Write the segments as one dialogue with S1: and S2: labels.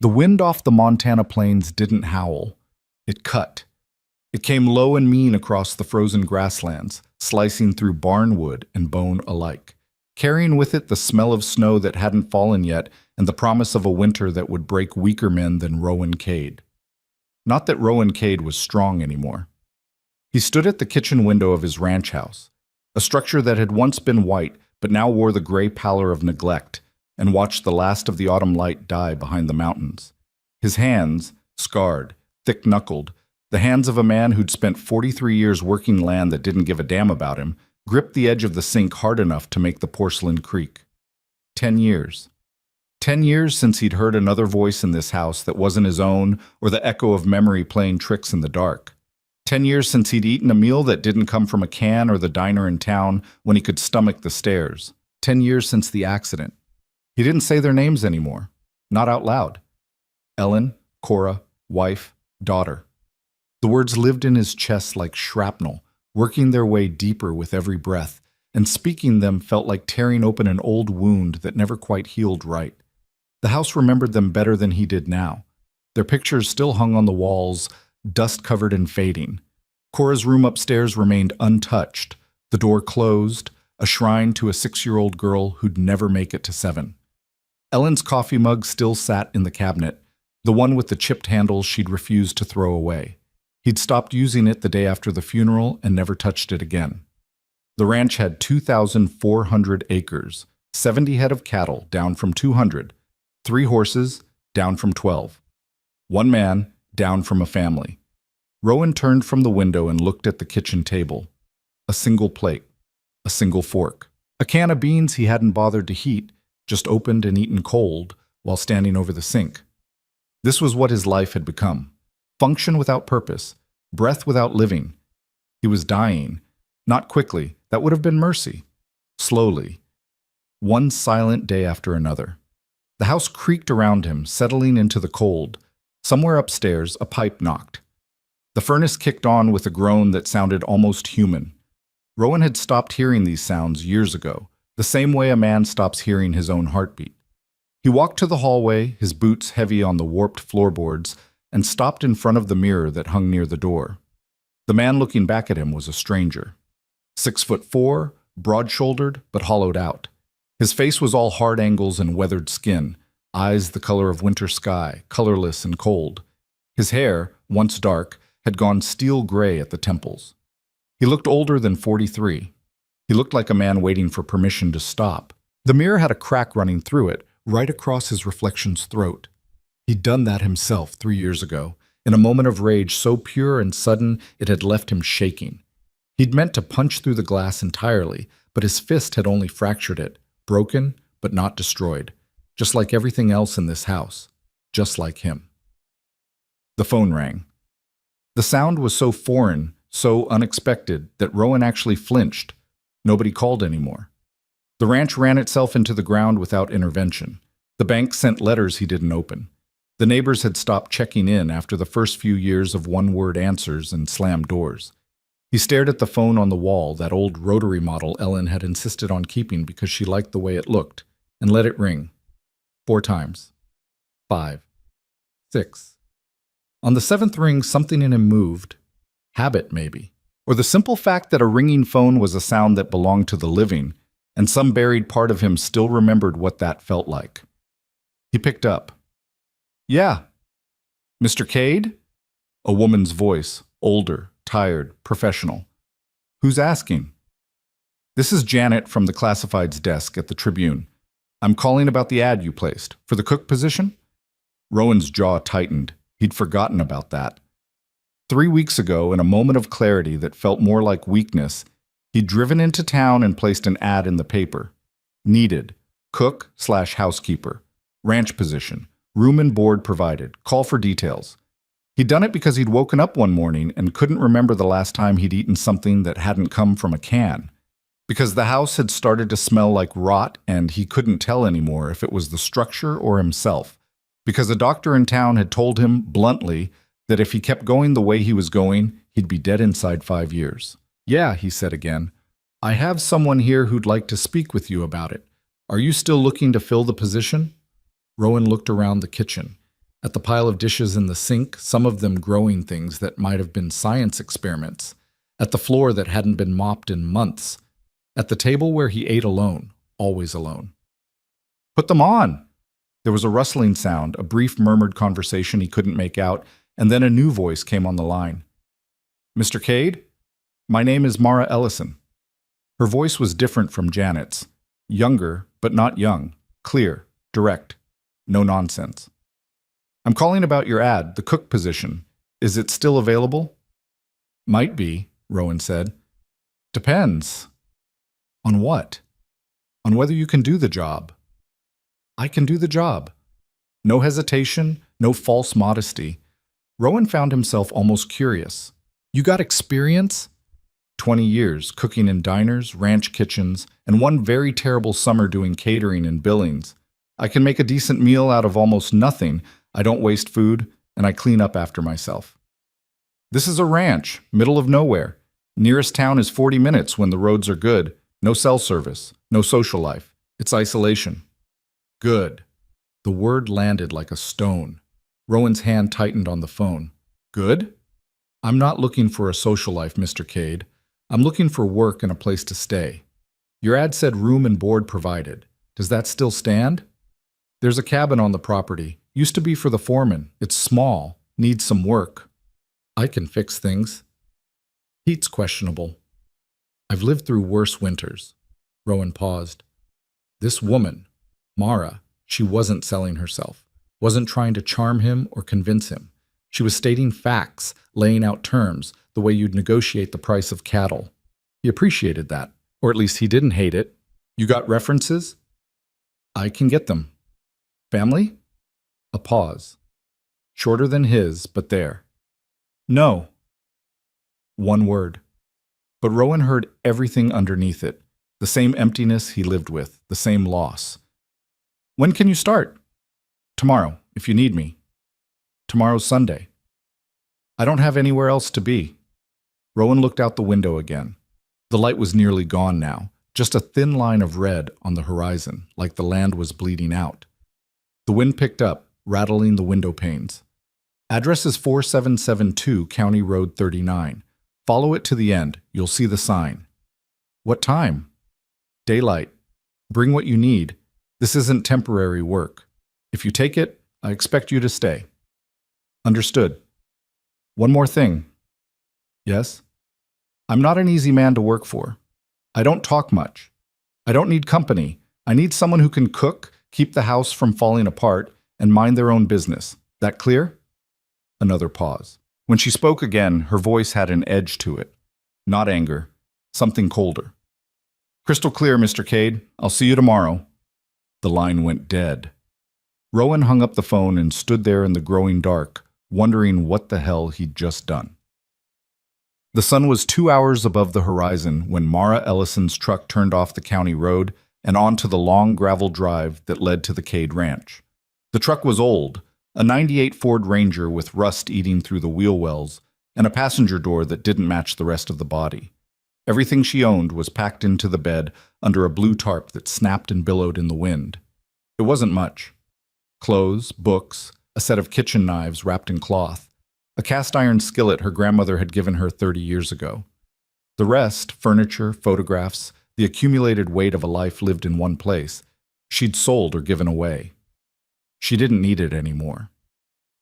S1: The wind off the Montana plains didn't howl. It cut. It came low and mean across the frozen grasslands, slicing through barnwood and bone alike, carrying with it the smell of snow that hadn't fallen yet and the promise of a winter that would break weaker men than Rowan Cade. Not that Rowan Cade was strong anymore. He stood at the kitchen window of his ranch house, a structure that had once been white but now wore the gray pallor of neglect, and watched the last of the autumn light die behind the mountains. His hands, scarred, thick-knuckled, the hands of a man who'd spent 43 years working land that didn't give a damn about him, gripped the edge of the sink hard enough to make the porcelain creak. 10 years. 10 years since he'd heard another voice in this house that wasn't his own or the echo of memory playing tricks in the dark. 10 years since he'd eaten a meal that didn't come from a can or the diner in town when he could stomach the stairs. 10 years since the accident. He didn't say their names anymore. Not out loud. Ellen, Cora, wife, daughter. The words lived in his chest like shrapnel, working their way deeper with every breath, and speaking them felt like tearing open an old wound that never quite healed right. The house remembered them better than he did now. Their pictures still hung on the walls, dust-covered and fading. Cora's room upstairs remained untouched, the door closed, a shrine to a 6-year-old girl who'd never make it to 7. Ellen's coffee mug still sat in the cabinet, the one with the chipped handle she'd refused to throw away. He'd stopped using it the day after the funeral and never touched it again. The ranch had 2,400 acres, 70 head of cattle, down from 200, 3 horses, down from 12, 1 man, down from a family. Rowan turned from the window and looked at the kitchen table. A single plate, a single fork, a can of beans he hadn't bothered to heat, just opened and eaten cold while standing over the sink. This was what his life had become. Function without purpose, breath without living. He was dying. Not quickly, that would have been mercy. Slowly. One silent day after another. The house creaked around him, settling into the cold. Somewhere upstairs, a pipe knocked. The furnace kicked on with a groan that sounded almost human. Rowan had stopped hearing these sounds years ago, the same way a man stops hearing his own heartbeat. He walked to the hallway, his boots heavy on the warped floorboards, and stopped in front of the mirror that hung near the door. The man looking back at him was a stranger. 6'4", broad-shouldered but hollowed out. His face was all hard angles and weathered skin, eyes the color of winter sky, colorless and cold. His hair, once dark, had gone steel gray at the temples. He looked older than 43. He looked like a man waiting for permission to stop. The mirror had a crack running through it, right across his reflection's throat. He'd done that himself 3 years ago, in a moment of rage so pure and sudden it had left him shaking. He'd meant to punch through the glass entirely, but his fist had only fractured it, broken but not destroyed, just like everything else in this house, just like him. The phone rang. The sound was so foreign, so unexpected, that Rowan actually flinched. Nobody called anymore. The ranch ran itself into the ground without intervention. The bank sent letters he didn't open. The neighbors had stopped checking in after the first few years of one-word answers and slammed doors. He stared at the phone on the wall, that old rotary model Ellen had insisted on keeping because she liked the way it looked, and let it ring. 4 times. 5. 6. On the 7th ring, something in him moved. Habit, maybe. Or the simple fact that a ringing phone was a sound that belonged to the living, and some buried part of him still remembered what that felt like. He picked up. "Yeah. Mr. Cade?" A woman's voice, older, tired, professional. "Who's asking?" "This is Janet from the classifieds desk at the Tribune. I'm calling about the ad you placed. For the cook position?" Rowan's jaw tightened. He'd forgotten about that. 3 weeks ago, in a moment of clarity that felt more like weakness, he'd driven into town and placed an ad in the paper. Needed. Cook/housekeeper. Ranch position. Room and board provided. Call for details. He'd done it because he'd woken up one morning and couldn't remember the last time he'd eaten something that hadn't come from a can. Because the house had started to smell like rot and he couldn't tell anymore if it was the structure or himself. Because a doctor in town had told him, bluntly, that if he kept going the way he was going, he'd be dead inside 5 years. "Yeah," he said again. "I have someone here who'd like to speak with you about it. Are you still looking to fill the position?" Rowan looked around the kitchen. At the pile of dishes in the sink, some of them growing things that might have been science experiments. At the floor that hadn't been mopped in months. At the table where he ate alone, always alone. "Put them on!" There was a rustling sound, a brief murmured conversation he couldn't make out, and then a new voice came on the line. "Mr. Cade? My name is Mara Ellison." Her voice was different from Janet's. Younger, but not young. Clear, direct. No nonsense. "I'm calling about your ad, the cook position. Is it still available?" "Might be," Rowan said. "Depends." "On what?" "On whether you can do the job." "I can do the job." No hesitation, no false modesty. Rowan found himself almost curious. "You got experience?" 20 years, cooking in diners, ranch kitchens, and one very terrible summer doing catering in Billings. "I can make a decent meal out of almost nothing. I don't waste food, and I clean up after myself." "This is a ranch, middle of nowhere. Nearest town is 40 minutes when the roads are good. No cell service, no social life. It's isolation." "Good." The word landed like a stone. Rowan's hand tightened on the phone. "Good?" "I'm not looking for a social life, Mr. Cade. I'm looking for work and a place to stay. Your ad said room and board provided. Does that still stand?" "There's a cabin on the property. Used to be for the foreman. It's small. Needs some work." "I can fix things." "Heat's questionable." "I've lived through worse winters." Rowan paused. This woman, Mara, she wasn't selling herself, wasn't trying to charm him or convince him. She was stating facts, laying out terms, the way you'd negotiate the price of cattle. He appreciated that, or at least he didn't hate it. "You got references?" "I can get them." "Family?" A pause. Shorter than his, but there. "No." One word. But Rowan heard everything underneath it. The same emptiness he lived with, the same loss. "When can you start?" "Tomorrow, if you need me." "Tomorrow's Sunday." "I don't have anywhere else to be." Rowan looked out the window again. The light was nearly gone now, just a thin line of red on the horizon, like the land was bleeding out. The wind picked up, rattling the window panes. "Address is 4772 County Road 39. Follow it to the end. You'll see the sign." "What time?" "Daylight. Bring what you need. This isn't temporary work. If you take it, I expect you to stay." "Understood." "One more thing." "Yes?" "I'm not an easy man to work for. I don't talk much. I don't need company. I need someone who can cook, keep the house from falling apart, and mind their own business. That clear?" Another pause. When she spoke again, her voice had an edge to it. Not anger. Something colder. "Crystal clear, Mr. Cade. I'll see you tomorrow." The line went dead. Rowan hung up the phone and stood there in the growing dark, wondering what the hell he'd just done. The sun was 2 hours above the horizon when Mara Ellison's truck turned off the county road and onto the long gravel drive that led to the Cade Ranch. The truck was old, a '98 Ford Ranger with rust eating through the wheel wells and a passenger door that didn't match the rest of the body. Everything she owned was packed into the bed under a blue tarp that snapped and billowed in the wind. It wasn't much. Clothes, books, a set of kitchen knives wrapped in cloth, a cast-iron skillet her grandmother had given her 30 years ago. The rest, furniture, photographs, the accumulated weight of a life lived in one place, she'd sold or given away. She didn't need it anymore.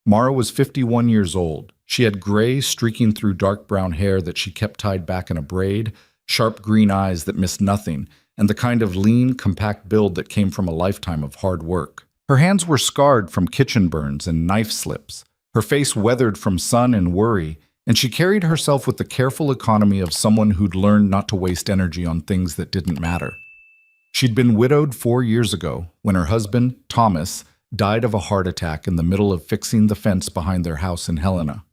S1: Mara was 51 years old. She had gray streaking through dark brown hair that she kept tied back in a braid, sharp green eyes that missed nothing, and the kind of lean, compact build that came from a lifetime of hard work. Her hands were scarred from kitchen burns and knife slips, her face weathered from sun and worry, and she carried herself with the careful economy of someone who'd learned not to waste energy on things that didn't matter. She'd been widowed 4 years ago when her husband, Thomas, died of a heart attack in the middle of fixing the fence behind their house in Helena.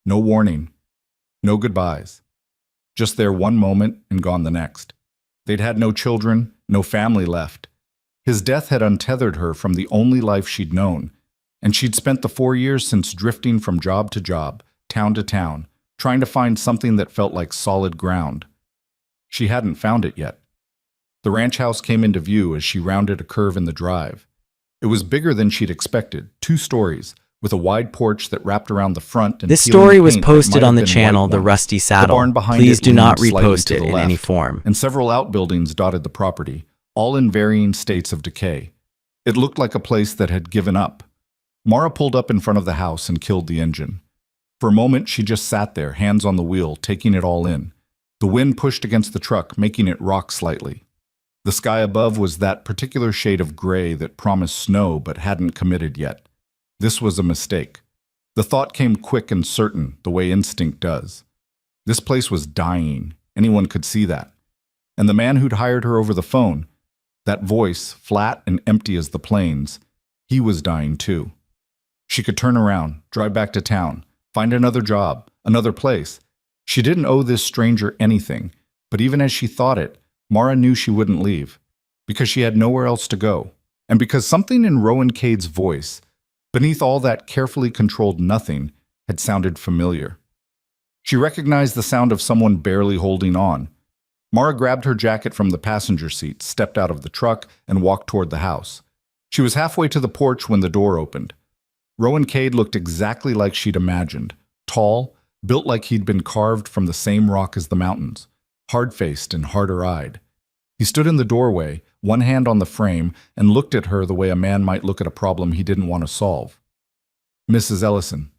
S1: No warning, no goodbyes. Just there one moment and gone the next. They'd had no children, no family left. His death had untethered her from the only life she'd known, and she'd spent the 4 years since drifting from job to job, town to town, trying to find something that felt like solid ground. She hadn't found it yet. The ranch house came into view as she rounded a curve in the drive. It was bigger than she'd expected, 2 stories, with a wide porch that wrapped around the front and
S2: This
S1: peeling
S2: story was
S1: paint that
S2: posted
S1: might
S2: on
S1: have
S2: the
S1: been white
S2: channel The
S1: once.
S2: Rusty
S1: The
S2: Saddle.
S1: barn behind
S2: Please
S1: it
S2: do not
S1: leaned slightly
S2: repost
S1: to
S2: it
S1: the
S2: in any
S1: left,
S2: form.
S1: and several outbuildings dotted the property, all in varying states of decay. It looked like a place that had given up. Mara pulled up in front of the house and killed the engine. For a moment, she just sat there, hands on the wheel, taking it all in. The wind pushed against the truck, making it rock slightly. The sky above was that particular shade of gray that promised snow but hadn't committed yet. This was a mistake. The thought came quick and certain, the way instinct does. This place was dying. Anyone could see that. And the man who'd hired her over the phone, that voice, flat and empty as the plains, he was dying too. She could turn around, drive back to town, find another job, another place. She didn't owe this stranger anything, but even as she thought it, Mara knew she wouldn't leave, because she had nowhere else to go, and because something in Rowan Cade's voice, beneath all that carefully controlled nothing, had sounded familiar. She recognized the sound of someone barely holding on. Mara grabbed her jacket from the passenger seat, stepped out of the truck, and walked toward the house. She was halfway to the porch when the door opened. Rowan Cade looked exactly like she'd imagined, tall, built like he'd been carved from the same rock as the mountains, hard-faced and harder-eyed. He stood in the doorway, one hand on the frame, and looked at her the way a man might look at a problem he didn't want to solve. "Mrs. Ellison."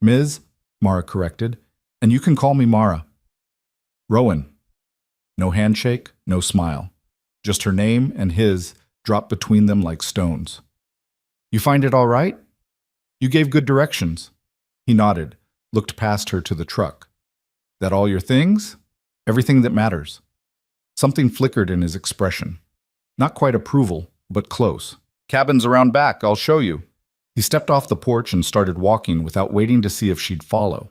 S1: "Ms.," Mara corrected, "and you can call me Mara." "Rowan." No handshake, no smile. Just her name and his dropped between them like stones. "You find it all right? You gave good directions." He nodded, looked past her to the truck. "That all your things?" "Everything that matters." Something flickered in his expression. Not quite approval, but close. "Cabin's around back, I'll show you." He stepped off the porch and started walking without waiting to see if she'd follow.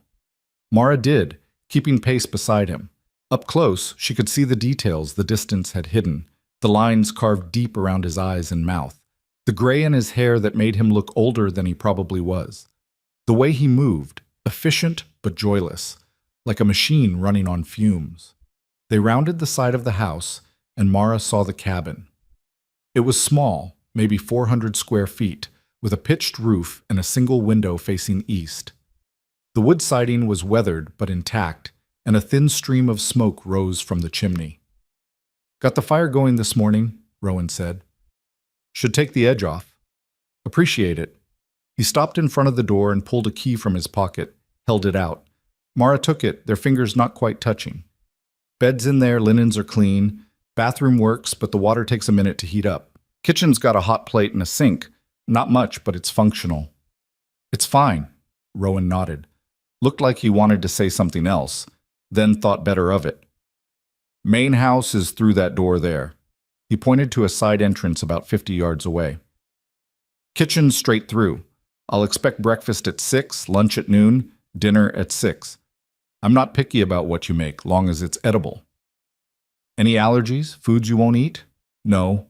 S1: Mara did, keeping pace beside him. Up close, she could see the details the distance had hidden, the lines carved deep around his eyes and mouth, the gray in his hair that made him look older than he probably was. The way he moved, efficient but joyless, like a machine running on fumes. They rounded the side of the house, and Mara saw the cabin. It was small, maybe 400 square feet, with a pitched roof and a single window facing east. The wood siding was weathered but intact, and a thin stream of smoke rose from the chimney. "Got the fire going this morning," Rowan said. "Should take the edge off." "Appreciate it." He stopped in front of the door and pulled a key from his pocket, held it out. Mara took it, their fingers not quite touching. "Bed's in there, linens are clean. Bathroom works, but the water takes a minute to heat up. Kitchen's got a hot plate and a sink. Not much, but it's functional." "It's fine," Rowan nodded. Looked like he wanted to say something else, then thought better of it. "Main house is through that door there." He pointed to a side entrance about 50 yards away. "Kitchen's straight through. I'll expect breakfast at 6, lunch at noon, dinner at 6. I'm not picky about what you make, long as it's edible." "Any allergies? Foods you won't eat?" "No."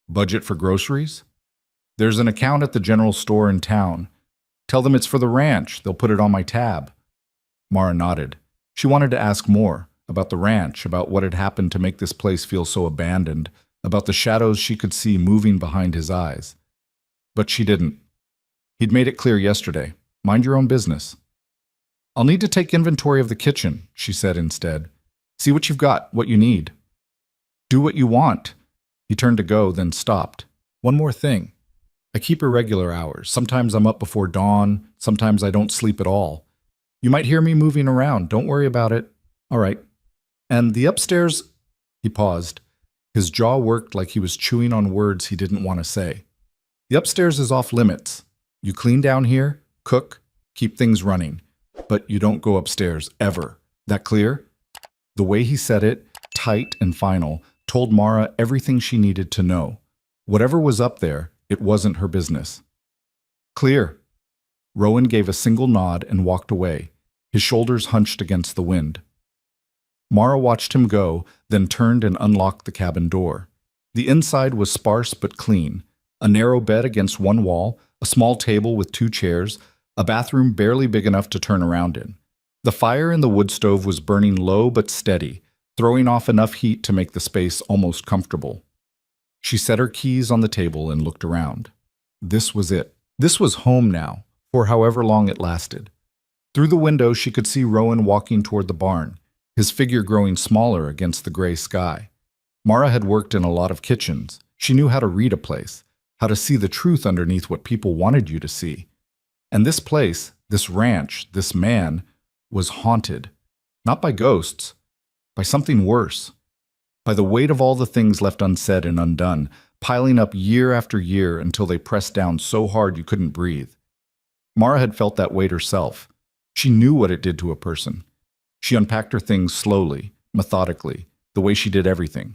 S1: "Budget for groceries?" "There's an account at the general store in town. Tell them it's for the ranch. They'll put it on my tab." Mara nodded. She wanted to ask more, about the ranch, about what had happened to make this place feel so abandoned, about the shadows she could see moving behind his eyes. But she didn't. He'd made it clear yesterday. Mind your own business. "I'll need to take inventory of the kitchen," she said instead. "See what you've got, what you need." "Do what you want." He turned to go, then stopped. "One more thing. I keep irregular hours. Sometimes I'm up before dawn. Sometimes I don't sleep at all. You might hear me moving around. Don't worry about it." "All right." "And the upstairs—" He paused. His jaw worked like he was chewing on words he didn't want to say. "The upstairs is off limits. You clean down here, cook, keep things running. But you don't go upstairs, ever. That clear?" The way he said it, tight and final, told Mara everything she needed to know. Whatever was up there, it wasn't her business. "Clear." Rowan gave a single nod and walked away, his shoulders hunched against the wind. Mara watched him go, then turned and unlocked the cabin door. The inside was sparse but clean. A narrow bed against one wall, a small table with 2 chairs, a bathroom barely big enough to turn around in. The fire in the wood stove was burning low but steady, throwing off enough heat to make the space almost comfortable. She set her keys on the table and looked around. This was it. This was home now, for however long it lasted. Through the window, she could see Rowan walking toward the barn, his figure growing smaller against the gray sky. Mara had worked in a lot of kitchens. She knew how to read a place, how to see the truth underneath what people wanted you to see. And this place, this ranch, this man, was haunted. Not by ghosts, by something worse. By the weight of all the things left unsaid and undone, piling up year after year until they pressed down so hard you couldn't breathe. Mara had felt that weight herself. She knew what it did to a person. She unpacked her things slowly, methodically, the way she did everything.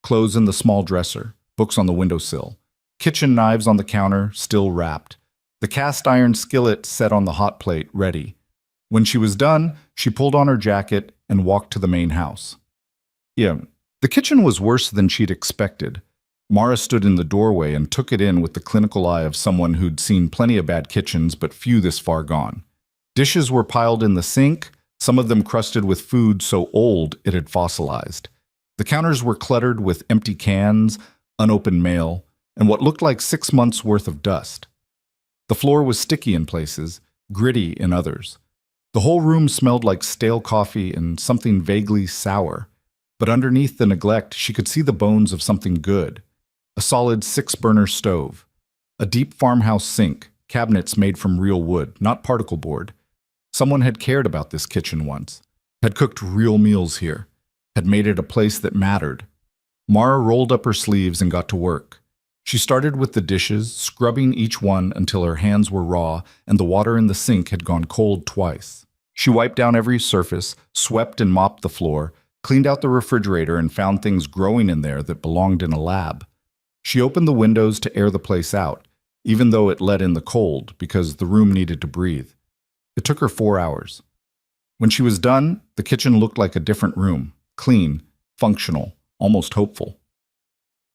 S1: Clothes in the small dresser, books on the windowsill, kitchen knives on the counter, still wrapped, the cast iron skillet set on the hot plate, ready. When she was done, she pulled on her jacket and walked to the main house. Yeah, the kitchen was worse than she'd expected. Mara stood in the doorway and took it in with the clinical eye of someone who'd seen plenty of bad kitchens but few this far gone. Dishes were piled in the sink, some of them crusted with food so old it had fossilized. The counters were cluttered with empty cans, unopened mail, and what looked like 6 months' worth of dust. The floor was sticky in places, gritty in others. The whole room smelled like stale coffee and something vaguely sour. But underneath the neglect, she could see the bones of something good. A solid 6-burner stove, a deep farmhouse sink, cabinets made from real wood, not particle board. Someone had cared about this kitchen once, had cooked real meals here, had made it a place that mattered. Mara rolled up her sleeves and got to work. She started with the dishes, scrubbing each one until her hands were raw and the water in the sink had gone cold twice. She wiped down every surface, swept and mopped the floor, cleaned out the refrigerator and found things growing in there that belonged in a lab. She opened the windows to air the place out, even though it let in the cold because the room needed to breathe. It took her 4 hours. When she was done, the kitchen looked like a different room, clean, functional, almost hopeful.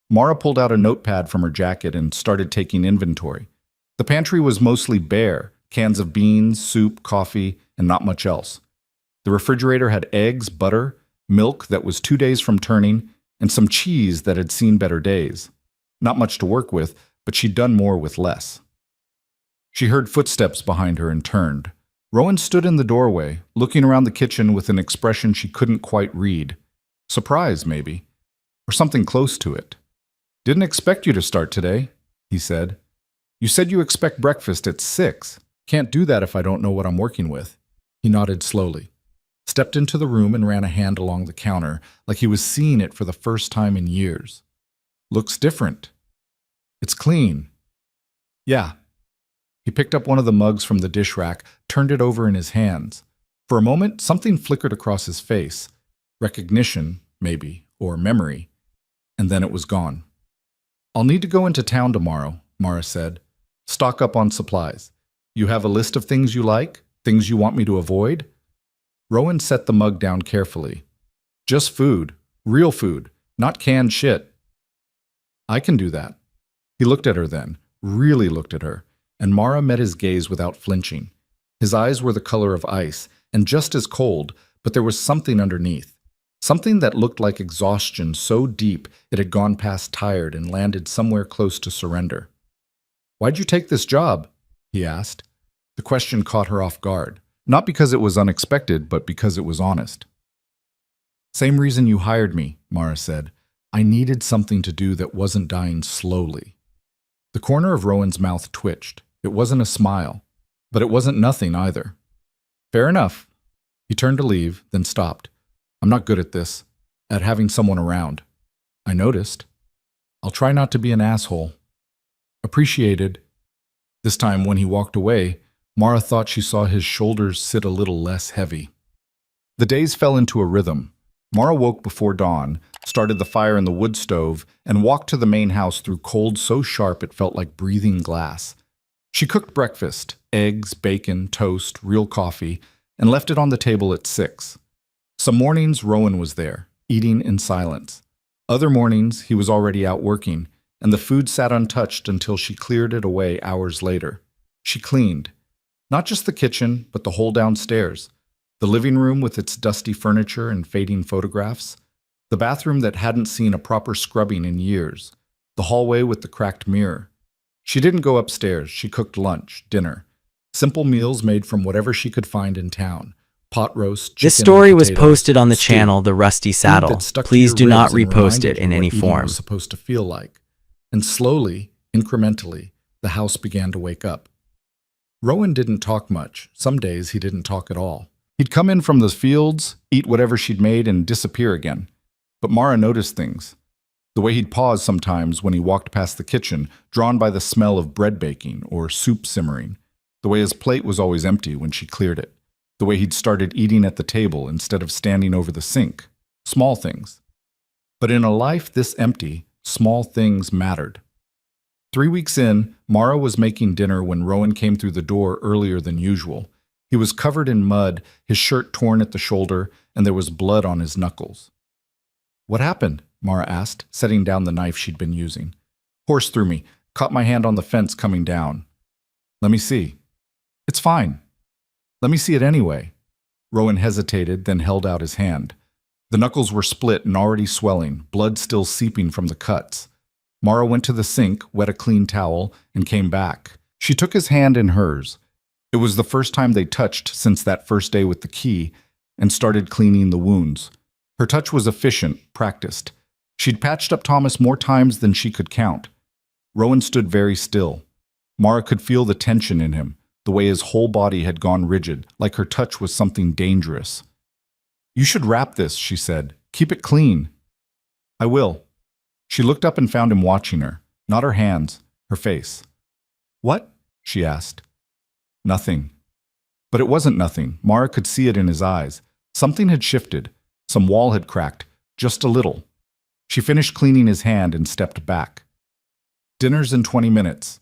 S1: Mara pulled out a notepad from her jacket and started taking inventory. The pantry was mostly bare, cans of beans, soup, coffee, and not much else. The refrigerator had eggs, butter, milk that was 2 days from turning, and some cheese that had seen better days. Not much to work with, but she'd done more with less. She heard footsteps behind her and turned. Rowan stood in the doorway, looking around the kitchen with an expression she couldn't quite read. Surprise, maybe, or something close to it. "Didn't expect you to start today," he said. "You said you expect breakfast at 6. Can't do that if I don't know what I'm working with." He nodded slowly, stepped into the room and ran a hand along the counter like he was seeing it for the first time in years. "Looks different. It's clean." "Yeah." He picked up one of the mugs from the dish rack, turned it over in his hands. For a moment, something flickered across his face. Recognition, maybe, or memory. And then it was gone. "I'll need to go into town tomorrow," Mara said. "Stock up on supplies. You have a list of things you like? Things you want me to avoid?" Rowan set the mug down carefully. "Just food. Real food. Not canned shit." "I can do that." He looked at her then, really looked at her, and Mara met his gaze without flinching. His eyes were the color of ice, and just as cold, but there was something underneath. Something that looked like exhaustion so deep it had gone past tired and landed somewhere close to surrender. "Why'd you take this job?" he asked. The question caught her off guard, not because it was unexpected, but because it was honest. "Same reason you hired me," Mara said. "I needed something to do that wasn't dying slowly." The corner of Rowan's mouth twitched. It wasn't a smile, but it wasn't nothing either. "Fair enough." He turned to leave, then stopped. "I'm not good at this, at having someone around." "I noticed. I'll try not to be an asshole." "Appreciated." This time, when he walked away, Mara thought she saw his shoulders sit a little less heavy. The days fell into a rhythm. Mara woke before dawn, started the fire in the wood stove, and walked to the main house through cold so sharp it felt like breathing glass. She cooked breakfast, eggs, bacon, toast, real coffee, and left it on the table at 6. Some mornings Rowan was there, eating in silence. Other mornings he was already out working, and the food sat untouched until she cleared it away hours later. She cleaned. Not just the kitchen, but the whole downstairs. The living room with its dusty furniture and fading photographs. The bathroom that hadn't seen a proper scrubbing in years. The hallway with the cracked mirror. She didn't go upstairs. She cooked lunch, dinner. Simple meals made from whatever she could find in town. Pot roast,
S2: This
S1: chicken
S2: story
S1: and
S2: was
S1: potatoes,
S2: posted on the
S1: stew.
S2: channel The Rusty
S1: Food
S2: Saddle.
S1: that stuck to
S2: Please
S1: your
S2: do not
S1: ribs and
S2: repost it
S1: reminded
S2: in
S1: you
S2: any
S1: what eating
S2: form.
S1: was supposed to feel like. And slowly, incrementally, the house began to wake up. Rowan didn't talk much. Some days he didn't talk at all. He'd come in from the fields, eat whatever she'd made, and disappear again. But Mara noticed things. The way he'd pause sometimes when he walked past the kitchen, drawn by the smell of bread baking or soup simmering. The way his plate was always empty when she cleared it. The way he'd started eating at the table instead of standing over the sink. Small things. But in a life this empty, small things mattered. 3 weeks in, Mara was making dinner when Rowan came through the door earlier than usual. He was covered in mud, his shirt torn at the shoulder, and there was blood on his knuckles. "What happened?" Mara asked, setting down the knife she'd been using. "Horse threw me, caught my hand on the fence coming down." "Let me see." "It's fine." "Let me see it anyway." Rowan hesitated, then held out his hand. The knuckles were split and already swelling, blood still seeping from the cuts. Mara went to the sink, wet a clean towel, and came back. She took his hand in hers. It was the first time they touched since that first day with the key, and started cleaning the wounds. Her touch was efficient, practiced. She'd patched up Thomas more times than she could count. Rowan stood very still. Mara could feel the tension in him, the way his whole body had gone rigid, like her touch was something dangerous. "You should wrap this," she said. "Keep it clean." "I will." She looked up and found him watching her, not her hands, her face. "What?" she asked. "Nothing." But it wasn't nothing. Mara could see it in his eyes. Something had shifted. Some wall had cracked, just a little. She finished cleaning his hand and stepped back. "Dinner's in 20 minutes.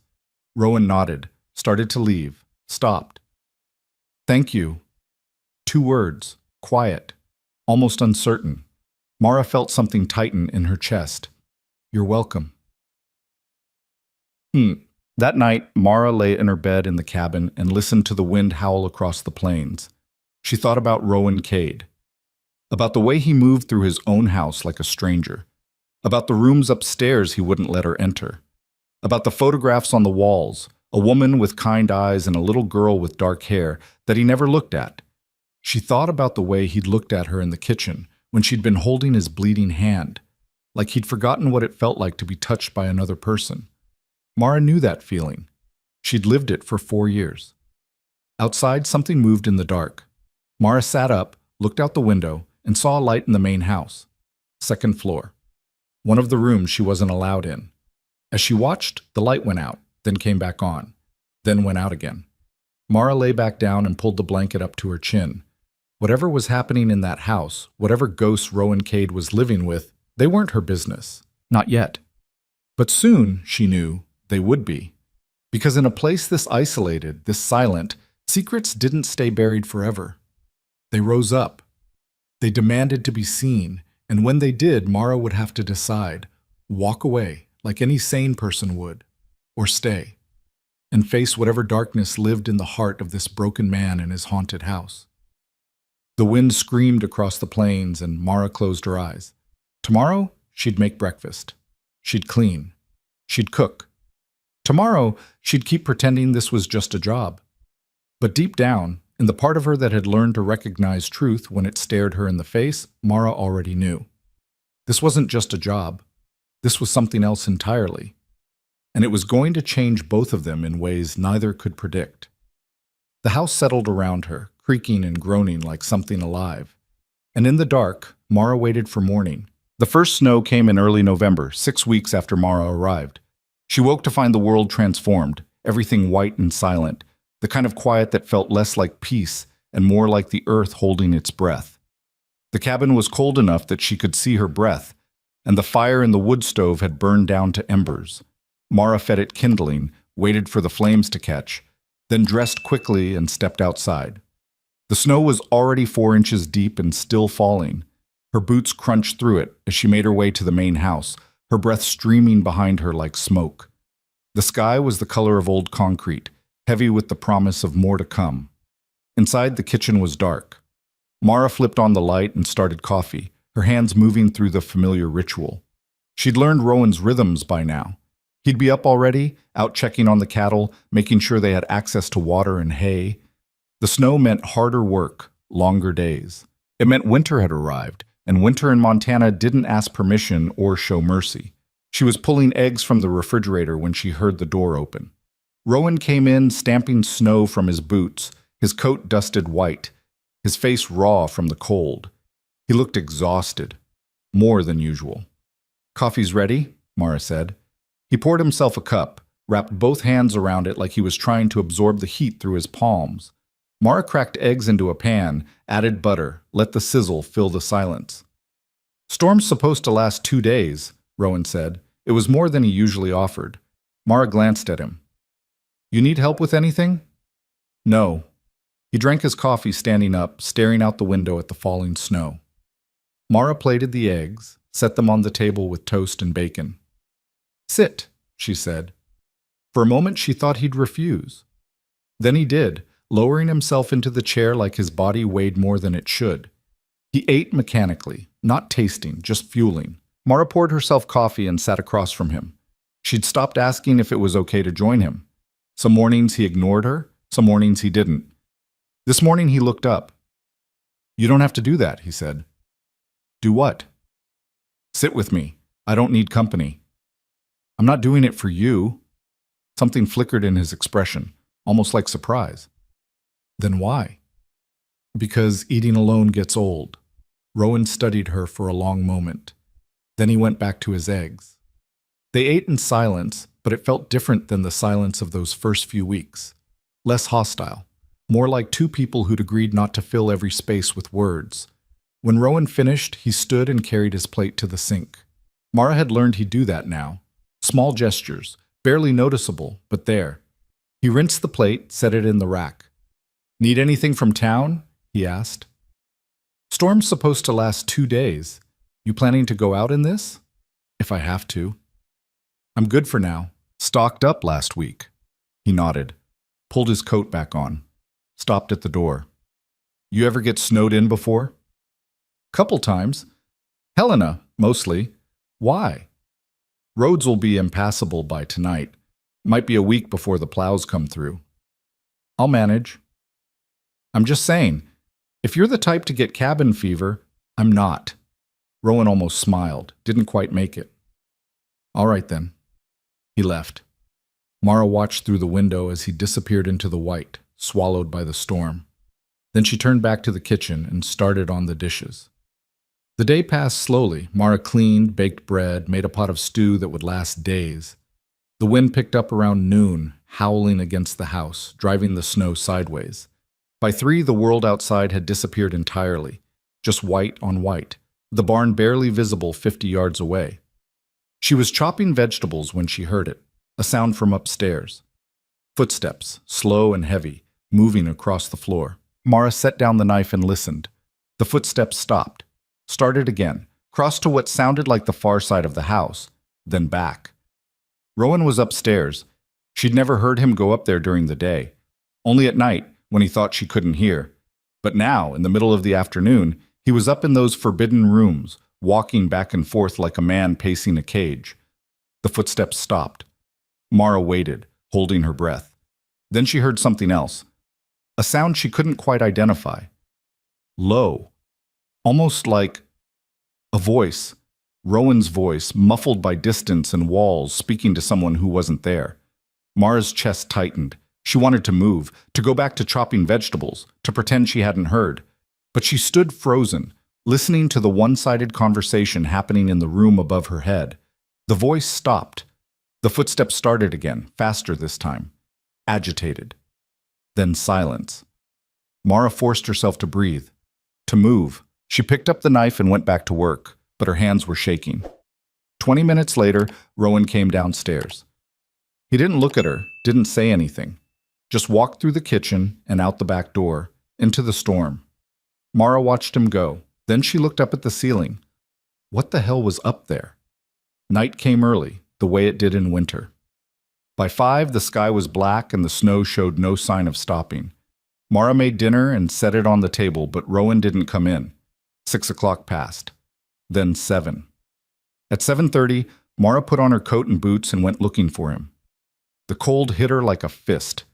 S1: Rowan nodded, started to leave, stopped. "Thank you." 2 words, quiet, almost uncertain. Mara felt something tighten in her chest. "You're welcome." That night, Mara lay in her bed in the cabin and listened to the wind howl across the plains. She thought about Rowan Cade, about the way he moved through his own house like a stranger, about the rooms upstairs he wouldn't let her enter, about the photographs on the walls, a woman with kind eyes and a little girl with dark hair that he never looked at. She thought about the way he'd looked at her in the kitchen when she'd been holding his bleeding hand, like he'd forgotten what it felt like to be touched by another person. Mara knew that feeling. She'd lived it for 4 years. Outside, something moved in the dark. Mara sat up, looked out the window, and saw a light in the main house. 2nd floor. One of the rooms she wasn't allowed in. As she watched, the light went out, then came back on, then went out again. Mara lay back down and pulled the blanket up to her chin. Whatever was happening in that house, whatever ghosts Rowan Cade was living with, they weren't her business. Not yet. But soon, she knew, they would be. Because in a place this isolated, this silent, secrets didn't stay buried forever. They rose up. They demanded to be seen, and when they did, Mara would have to decide, walk away, like any sane person would, or stay, and face whatever darkness lived in the heart of this broken man in his haunted house. The wind screamed across the plains, and Mara closed her eyes. Tomorrow, she'd make breakfast. She'd clean. She'd cook. Tomorrow, she'd keep pretending this was just a job. But deep down, in the part of her that had learned to recognize truth when it stared her in the face, Mara already knew. This wasn't just a job. This was something else entirely. And it was going to change both of them in ways neither could predict. The house settled around her, creaking and groaning like something alive. And in the dark, Mara waited for morning. The first snow came in early November, 6 weeks after Mara arrived. She woke to find the world transformed, everything white and silent, the kind of quiet that felt less like peace and more like the earth holding its breath. The cabin was cold enough that she could see her breath, and the fire in the wood stove had burned down to embers. Mara fed it kindling, waited for the flames to catch, then dressed quickly and stepped outside. The snow was already 4 inches deep and still falling. Her boots crunched through it as she made her way to the main house, her breath streaming behind her like smoke. The sky was the color of old concrete, heavy with the promise of more to come. Inside, the kitchen was dark. Mara flipped on the light and started coffee, her hands moving through the familiar ritual. She'd learned Rowan's rhythms by now. He'd be up already, out checking on the cattle, making sure they had access to water and hay. The snow meant harder work, longer days. It meant winter had arrived, and winter in Montana didn't ask permission or show mercy. She was pulling eggs from the refrigerator when she heard the door open. Rowan came in, stamping snow from his boots, his coat dusted white, his face raw from the cold. He looked exhausted, more than usual. "Coffee's ready," Mara said. He poured himself a cup, wrapped both hands around it like he was trying to absorb the heat through his palms. Mara cracked eggs into a pan, added butter, let the sizzle fill the silence. "Storm's supposed to last 2 days," Rowan said. It was more than he usually offered. Mara glanced at him. "You need help with anything?" "No." He drank his coffee standing up, staring out the window at the falling snow. Mara plated the eggs, set them on the table with toast and bacon. "Sit," she said. For a moment she thought he'd refuse. Then he did, lowering himself into the chair like his body weighed more than it should. He ate mechanically, not tasting, just fueling. Mara poured herself coffee and sat across from him. She'd stopped asking if it was okay to join him. Some mornings he ignored her, some mornings he didn't. This morning he looked up. "You don't have to do that," he said. "Do what?" "Sit with me. I don't need company." "I'm not doing it for you." Something flickered in his expression, almost like surprise. "Then why?" "Because eating alone gets old." Rowan studied her for a long moment. Then he went back to his eggs. They ate in silence, but it felt different than the silence of those first few weeks. Less hostile, more like two people who'd agreed not to fill every space with words. When Rowan finished, he stood and carried his plate to the sink. Mara had learned he'd do that now. Small gestures, barely noticeable, but there. He rinsed the plate, set it in the rack. "Need anything from town?" he asked. "Storm's supposed to last 2 days. You planning to go out in this?" "If I have to." "I'm good for now. Stocked up last week." He nodded, pulled his coat back on, stopped at the door. "You ever get snowed in before?" "Couple times. Helena, mostly. Why?" "Roads will be impassable by tonight. Might be a week before the plows come through." "I'll manage." "I'm just saying, if you're the type to get cabin fever, I'm not." Rowan almost smiled, didn't quite make it. "All right then." He left. Mara watched through the window as he disappeared into the white, swallowed by the storm. Then she turned back to the kitchen and started on the dishes. The day passed slowly. Mara cleaned, baked bread, made a pot of stew that would last days. The wind picked up around noon, howling against the house, driving the snow sideways. By 3, the world outside had disappeared entirely, just white on white, the barn barely visible 50 yards away. She was chopping vegetables when she heard it, a sound from upstairs. Footsteps, slow and heavy, moving across the floor. Mara set down the knife and listened. The footsteps stopped, started again, crossed to what sounded like the far side of the house, then back. Rowan was upstairs. She'd never heard him go up there during the day, only at night when he thought she couldn't hear. But now, in the middle of the afternoon, he was up in those forbidden rooms, walking back and forth like a man pacing a cage. The footsteps stopped. Mara waited, holding her breath. Then she heard something else, a sound she couldn't quite identify. Low, almost like a voice, Rowan's voice, muffled by distance and walls, speaking to someone who wasn't there. Mara's chest tightened. She wanted to move, to go back to chopping vegetables, to pretend she hadn't heard. But she stood frozen, listening to the one-sided conversation happening in the room above her head. The voice stopped. The footsteps started again, faster this time. Agitated. Then silence. Mara forced herself to breathe, to move. She picked up the knife and went back to work, but her hands were shaking. 20 minutes later, Rowan came downstairs. He didn't look at her, didn't say anything. Just walked through the kitchen and out the back door, into the storm. Mara watched him go. Then she looked up at the ceiling. What the hell was up there? Night came early, the way it did in winter. By 5, the sky was black and the snow showed no sign of stopping. Mara made dinner and set it on the table, but Rowan didn't come in. 6 o'clock passed. Then 7. At 7:30, Mara put on her coat and boots and went looking for him. The cold hit her like a fist.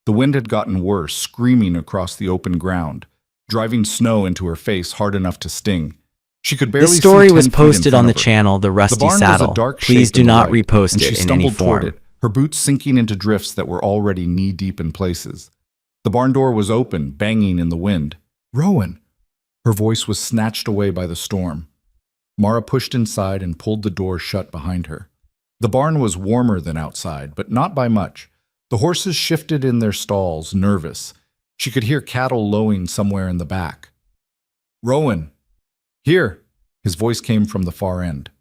S1: The wind had gotten worse, screaming across the open ground, driving snow into her face hard enough to sting. She could barely see
S2: This story
S1: 10
S2: was
S1: feet in
S2: posted
S1: front
S2: on the
S1: of her.
S2: channel The
S1: The
S2: Rusty
S1: barn was
S2: Saddle.
S1: a dark
S2: Please
S1: shape
S2: do
S1: in the
S2: not
S1: light,
S2: repost
S1: and she
S2: it in any
S1: stumbled toward
S2: form.
S1: it, her boots sinking into drifts that were already knee-deep in places. The barn door was open, banging in the wind. "Rowan!" Her voice was snatched away by the storm. Mara pushed inside and pulled the door shut behind her. The barn was warmer than outside, but not by much. The horses shifted in their stalls, nervous. She could hear cattle lowing somewhere in the back. "Rowan! Here!" His voice came from the far end.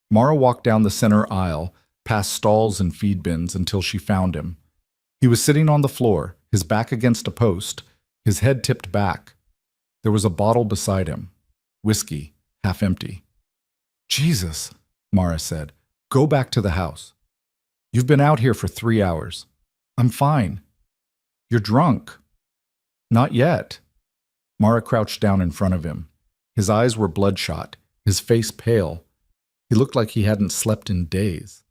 S1: Mara walked down the center aisle, past stalls and feed bins until she found him. He was sitting on the floor, his back against a post, his head tipped back. There was a bottle beside him. Whiskey, half empty. "Jesus," Mara said. "Go back to the house. You've been out here for 3 hours. I'm fine." "You're drunk." "Not yet." Mara crouched down in front of him. His eyes were bloodshot, his face pale. He looked like he hadn't slept in days.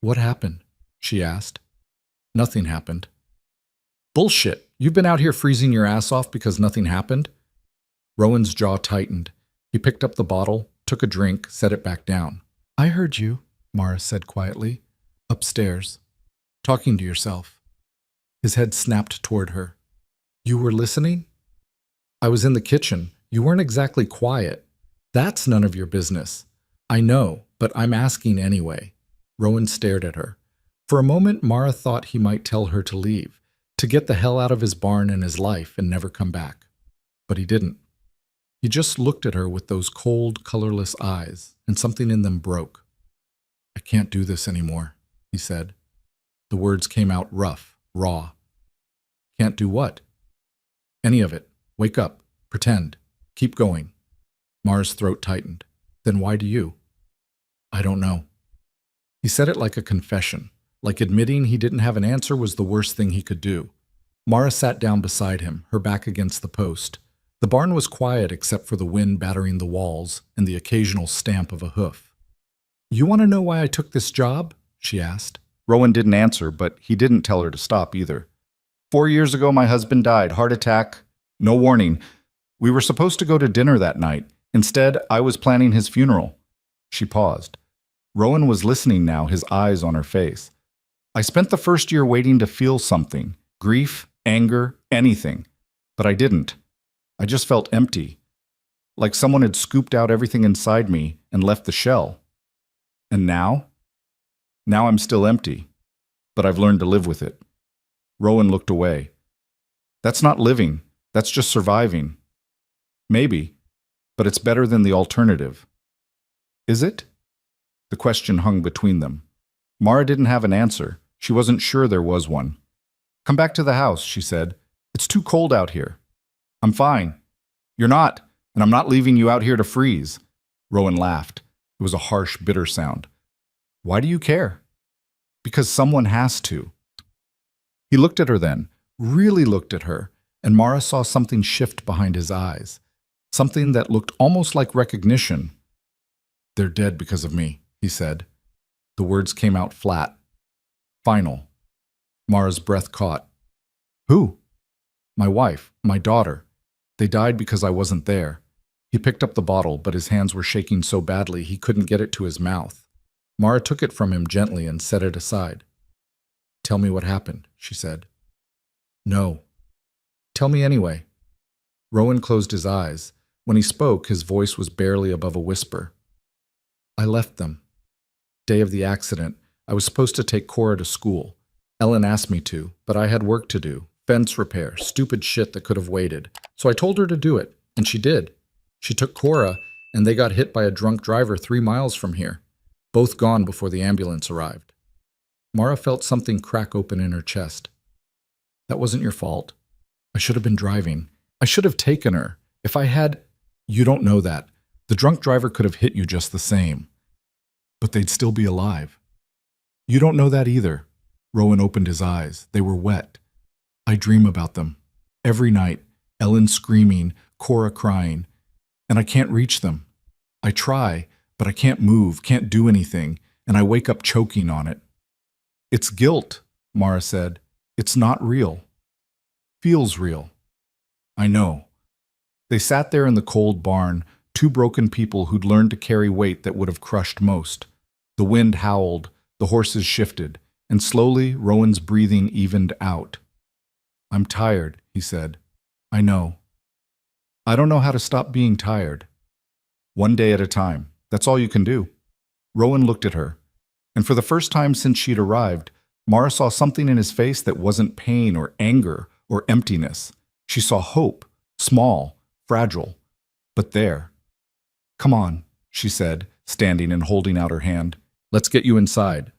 S1: "What happened?" she asked. "Nothing happened." "Bullshit! You've been out here freezing your ass off because nothing happened?" Rowan's jaw tightened. He picked up the bottle, took a drink, set it back down. "I heard you," Mara said quietly. "Upstairs. Talking to yourself." His head snapped toward her. "You were listening?" "I was in the kitchen. You weren't exactly quiet." "That's none of your business." "I know, but I'm asking anyway." Rowan stared at her. For a moment, Mara thought he might tell her to leave, to get the hell out of his barn and his life and never come back. But he didn't. He just looked at her with those cold, colorless eyes, and something in them broke. "I can't do this anymore," he said. The words came out rough, raw. "Can't do what?" "Any of it. Wake up. Pretend. Keep going." Mara's throat tightened. "Then why do you?" "I don't know." He said it like a confession, like admitting he didn't have an answer was the worst thing he could do. Mara sat down beside him, her back against the post. The barn was quiet except for the wind battering the walls and the occasional stamp of a hoof. "You want to know why I took this job?" she asked. Rowan didn't answer, but he didn't tell her to stop either. 4 years ago, my husband died, heart attack, no warning. We were supposed to go to dinner that night. Instead, I was planning his funeral." She paused. Rowan was listening now, his eyes on her face. "I spent the first year waiting to feel something, grief, anger, anything. But I didn't. I just felt empty, like someone had scooped out everything inside me and left the shell. And now? Now I'm still empty, but I've learned to live with it." Rowan looked away. "That's not living. That's just surviving." "Maybe, but it's better than the alternative." "Is it?" The question hung between them. Mara didn't have an answer. She wasn't sure there was one. "Come back to the house," she said. "It's too cold out here." "I'm fine." "You're not, and I'm not leaving you out here to freeze." Rowan laughed. It was a harsh, bitter sound. "Why do you care?" "Because someone has to." He looked at her then, really looked at her, and Mara saw something shift behind his eyes. Something that looked almost like recognition. "They're dead because of me," he said. The words came out flat. Final. Mara's breath caught. "Who?" "My wife, my daughter. They died because I wasn't there." He picked up the bottle, but his hands were shaking so badly he couldn't get it to his mouth. Mara took it from him gently and set it aside. "Tell me what happened," she said. "No." "Tell me anyway." Rowan closed his eyes. When he spoke, his voice was barely above a whisper. "I left them. Day of the accident, I was supposed to take Cora to school. Ellen asked me to, but I had work to do. Fence repair, stupid shit that could have waited. So I told her to do it, and she did. She took Cora, and they got hit by a drunk driver 3 miles from here. Both gone before the ambulance arrived." Mara felt something crack open in her chest. "That wasn't your fault. I should have been driving. I should have taken her. If I had—" "You don't know that. The drunk driver could have hit you just the same. But they'd still be alive." "You don't know that either." Rowan opened his eyes. They were wet. "I dream about them. Every night, Ellen screaming, Cora crying. And I can't reach them. I try, but I can't move, can't do anything, and I wake up choking on it. It's guilt, Mara said. It's not real. Feels real. I know. They sat there in the cold barn, two broken people who'd learned to carry weight that would have crushed most. The wind howled, the horses shifted, and slowly Rowan's breathing evened out. I'm tired, he said. I know. I don't know how to stop being tired. One day at a time. That's all you can do. Rowan looked at her, and for the first time since she'd arrived, Mara saw something in his face that wasn't pain or anger or emptiness. She saw hope, small, fragile, but there. Come on, she said, standing and holding out her hand. Let's get you inside.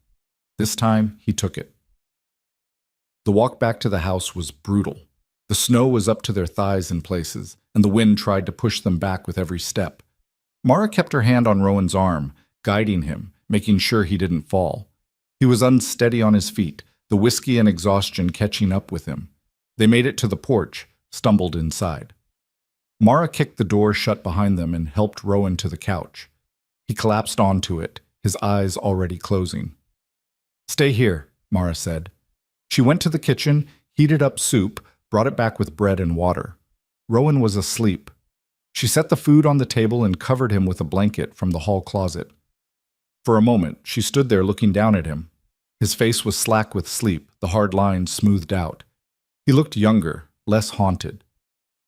S1: This time, he took it. The walk back to the house was brutal. The snow was up to their thighs in places, and the wind tried to push them back with every step. Mara kept her hand on Rowan's arm, guiding him, making sure he didn't fall. He was unsteady on his feet, the whiskey and exhaustion catching up with him. They made it to the porch, stumbled inside. Mara kicked the door shut behind them and helped Rowan to the couch. He collapsed onto it, his eyes already closing. Stay here, Mara said. She went to the kitchen, heated up soup, brought it back with bread and water. Rowan was asleep. She set the food on the table and covered him with a blanket from the hall closet. For a moment, she stood there looking down at him. His face was slack with sleep, the hard lines smoothed out. He looked younger, less haunted.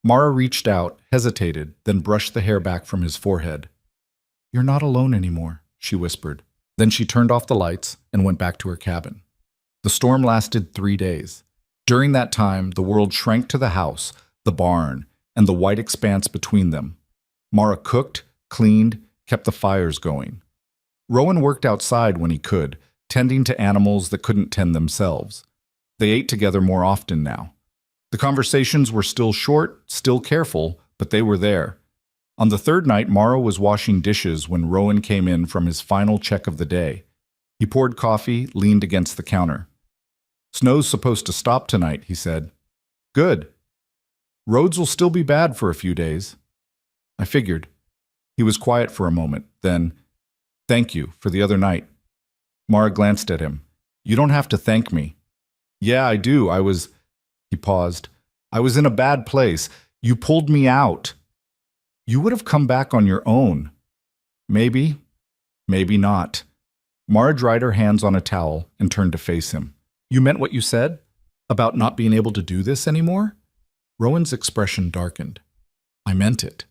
S1: Mara reached out, hesitated, then brushed the hair back from his forehead. You're not alone anymore, she whispered. Then she turned off the lights and went back to her cabin. The storm lasted 3 days. During that time, the world shrank to the house, the barn, and the white expanse between them. Mara cooked, cleaned, kept the fires going. Rowan worked outside when he could, tending to animals that couldn't tend themselves. They ate together more often now. The conversations were still short, still careful, but they were there. On the third night, Mara was washing dishes when Rowan came in from his final check of the day. He poured coffee, leaned against the counter. Snow's supposed to stop tonight, he said. Good. Roads will still be bad for a few days. I figured. He was quiet for a moment, then, thank you for the other night. Mara glanced at him. You don't have to thank me. Yeah, I do. He paused. I was in a bad place. You pulled me out. You would have come back on your own. Maybe, maybe not. Mara dried her hands on a towel and turned to face him. You meant what you said? About not being able to do this anymore? Rowan's expression darkened. I meant it.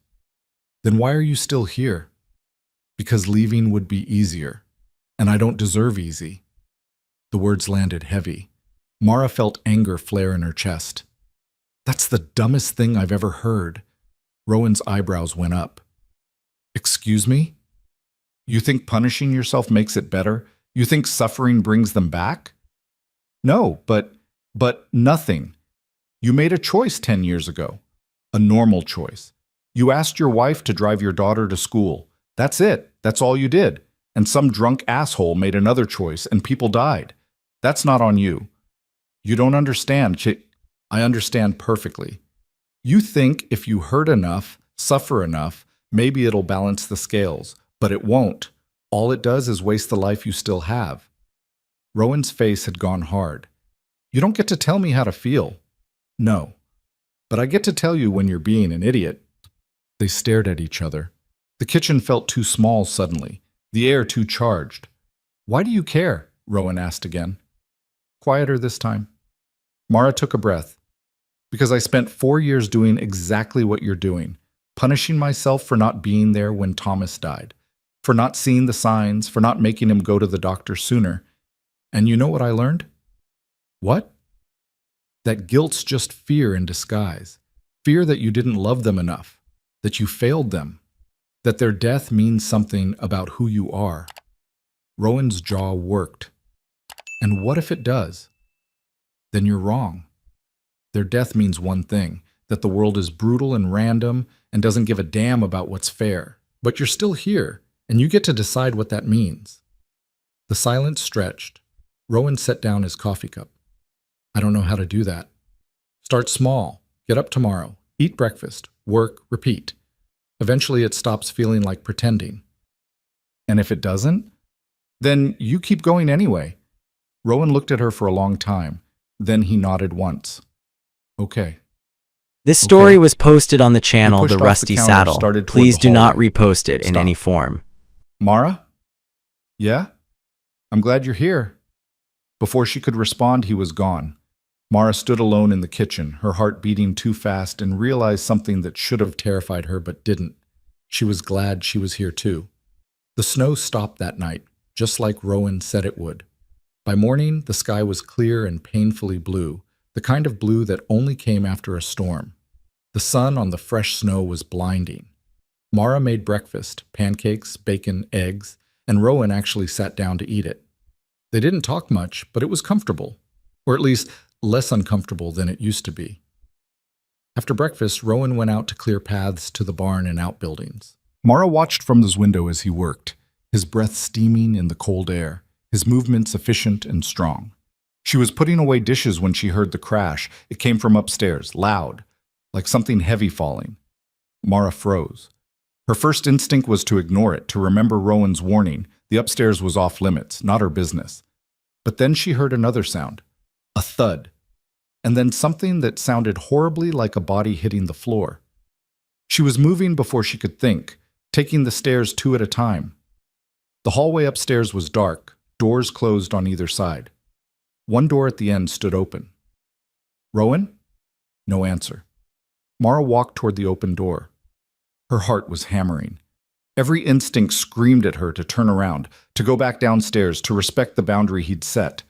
S1: Then why are you still here? Because leaving would be easier, and I don't deserve easy. The words landed heavy. Mara felt anger flare in her chest. That's the dumbest thing I've ever heard. Rowan's eyebrows went up. Excuse me? You think punishing yourself makes it better? You think suffering brings them back? No, but nothing. You made a choice 10 years ago. A normal choice. You asked your wife to drive your daughter to school. That's it. That's all you did. And some drunk asshole made another choice and people died. That's not on you. You don't understand. I understand perfectly. You think if you hurt enough, suffer enough, maybe it'll balance the scales, but it won't. All it does is waste the life you still have. Rowan's face had gone hard. You don't get to tell me how to feel. No. But I get to tell you when you're being an idiot. They stared at each other. The kitchen felt too small suddenly, the air too charged. Why do you care? Rowan asked again. Quieter this time. Mara took a breath. Because I spent 4 years doing exactly what you're doing, punishing myself for not being there when Thomas died, for not seeing the signs, for not making him go to the doctor sooner. And you know what I learned? What? That guilt's just fear in disguise. Fear that you didn't love them enough, that you failed them, that their death means something about who you are. Rowan's jaw worked. And what if it does? Then you're wrong. Their death means one thing, that the world is brutal and random and doesn't give a damn about what's fair. But you're still here, and you get to decide what that means. The silence stretched. Rowan set down his coffee cup. I don't know how to do that. Start small. Get up tomorrow. Eat breakfast. Work. Repeat. Eventually it stops feeling like pretending. And if it doesn't, then you keep going anyway. Rowan looked at her for a long time. Then he nodded once. Okay.
S2: This story
S1: Okay.
S2: was posted on the channel
S1: pushed
S2: The
S1: off the
S2: Rusty
S1: counter,
S2: Saddle.
S1: started toward
S2: Please
S1: the
S2: do not
S1: hallway.
S2: repost it in
S1: Stop.
S2: any form.
S1: Mara? Yeah? I'm glad you're here. Before she could respond, he was gone. Mara stood alone in the kitchen, her heart beating too fast, and realized something that should have terrified her but didn't. She was glad she was here too. The snow stopped that night, just like Rowan said it would. By morning, the sky was clear and painfully blue, the kind of blue that only came after a storm. The sun on the fresh snow was blinding. Mara made breakfast, pancakes, bacon, eggs, and Rowan actually sat down to eat it. They didn't talk much, but it was comfortable, or at least less uncomfortable than it used to be. After breakfast, Rowan went out to clear paths to the barn and outbuildings. Mara watched from his window as he worked, his breath steaming in the cold air, his movements efficient and strong. She was putting away dishes when she heard the crash. It came from upstairs, loud, like something heavy falling. Mara froze. Her first instinct was to ignore it, to remember Rowan's warning. The upstairs was off limits, not her business. But then she heard another sound, a thud, and then something that sounded horribly like a body hitting the floor. She was moving before she could think, taking the stairs two at a time. The hallway upstairs was dark, doors closed on either side. One door at the end stood open. Rowan? No answer. Mara walked toward the open door. Her heart was hammering. Every instinct screamed at her to turn around, to go back downstairs, to respect the boundary he'd set.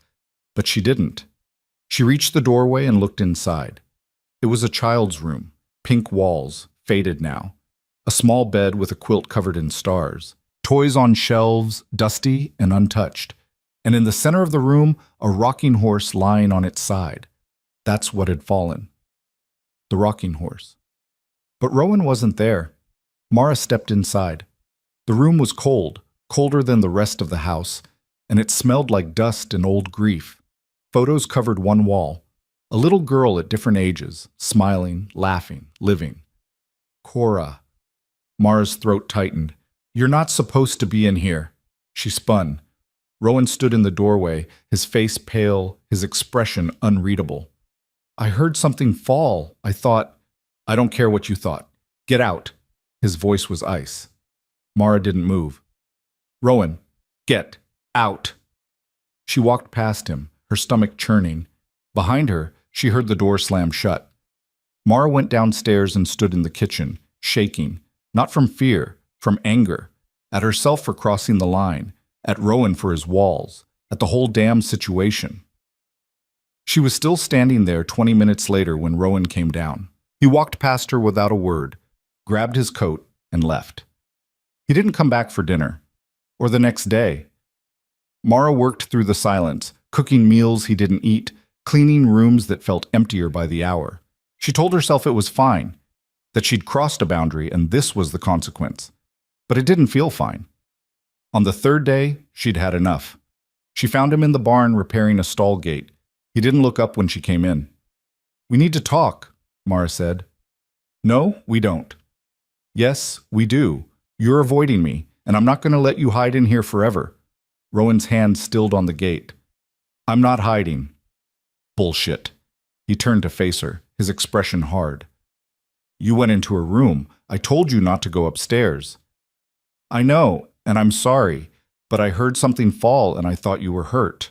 S1: But she didn't. She reached the doorway and looked inside. It was a child's room, pink walls, faded now. A small bed with a quilt covered in stars. Toys on shelves, dusty and untouched. And in the center of the room, a rocking horse lying on its side. That's what had fallen. The rocking horse. But Rowan wasn't there. Mara stepped inside. The room was cold, colder than the rest of the house, and it smelled like dust and old grief. Photos covered one wall. A little girl at different ages, smiling, laughing, living. Cora. Mara's throat tightened. You're not supposed to be in here. She spun. Rowan stood in the doorway, his face pale, his expression unreadable. I heard something fall. I thought, I don't care what you thought. Get out. His voice was ice. Mara didn't move. Rowan, get out. She walked past him, her stomach churning. Behind her, she heard the door slam shut. Mara went downstairs and stood in the kitchen, shaking, not from fear, from anger, at herself for crossing the line, at Rowan for his walls, at the whole damn situation. She was still standing there 20 minutes later when Rowan came down. He walked past her without a word, grabbed his coat, and left. He didn't come back for dinner, or the next day. Mara worked through the silence, cooking meals he didn't eat, cleaning rooms that felt emptier by the hour. She told herself it was fine, that she'd crossed a boundary and this was the consequence. But it didn't feel fine. On the third day, she'd had enough. She found him in the barn repairing a stall gate. He didn't look up when she came in. We need to talk, Mara said. No, we don't. Yes, we do. You're avoiding me, and I'm not going to let you hide in here forever. Rowan's hand stilled on the gate. I'm not hiding. Bullshit. He turned to face her, his expression hard. You went into her room. I told you not to go upstairs. I know, and I'm sorry, but I heard something fall and I thought you were hurt.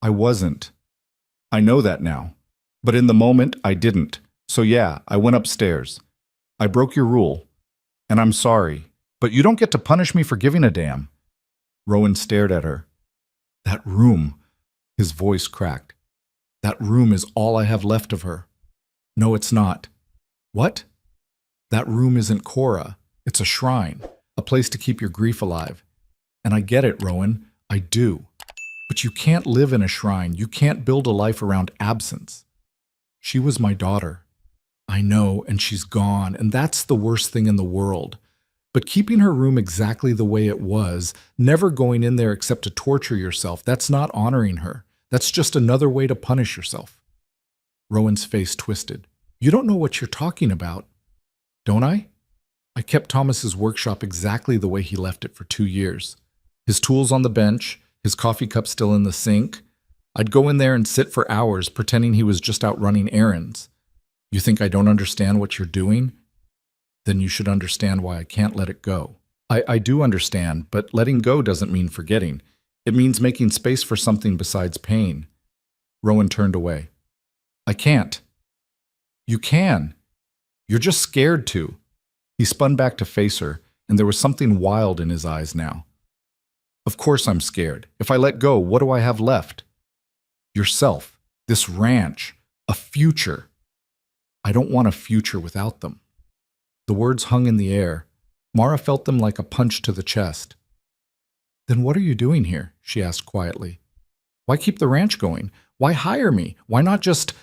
S1: I wasn't. I know that now. But in the moment, I didn't. So yeah, I went upstairs. I broke your rule. And I'm sorry, but you don't get to punish me for giving a damn. Rowan stared at her. That room. His voice cracked. That room is all I have left of her. No, it's not. What? That room isn't Cora. It's a shrine, a place to keep your grief alive. And I get it, Rowan. I do. But you can't live in a shrine. You can't build a life around absence. She was my daughter. I know, and she's gone, and that's the worst thing in the world. But keeping her room exactly the way it was, never going in there except to torture yourself, that's not honoring her. That's just another way to punish yourself. Rowan's face twisted. You don't know what you're talking about. Don't I? I kept Thomas's workshop exactly the way he left it for 2 years. His tools on the bench, his coffee cup still in the sink. I'd go in there and sit for hours pretending he was just out running errands. You think I don't understand what you're doing? Then you should understand why I can't let it go. I do understand, but letting go doesn't mean forgetting. It means making space for something besides pain. Rowan turned away. I can't. You can. You're just scared to. He spun back to face her, and there was something wild in his eyes now. Of course I'm scared. If I let go, what do I have left? Yourself, this ranch, a future. I don't want a future without them. The words hung in the air. Mara felt them like a punch to the chest. Then what are you doing here? She asked quietly. Why keep the ranch going? Why hire me? Why not just...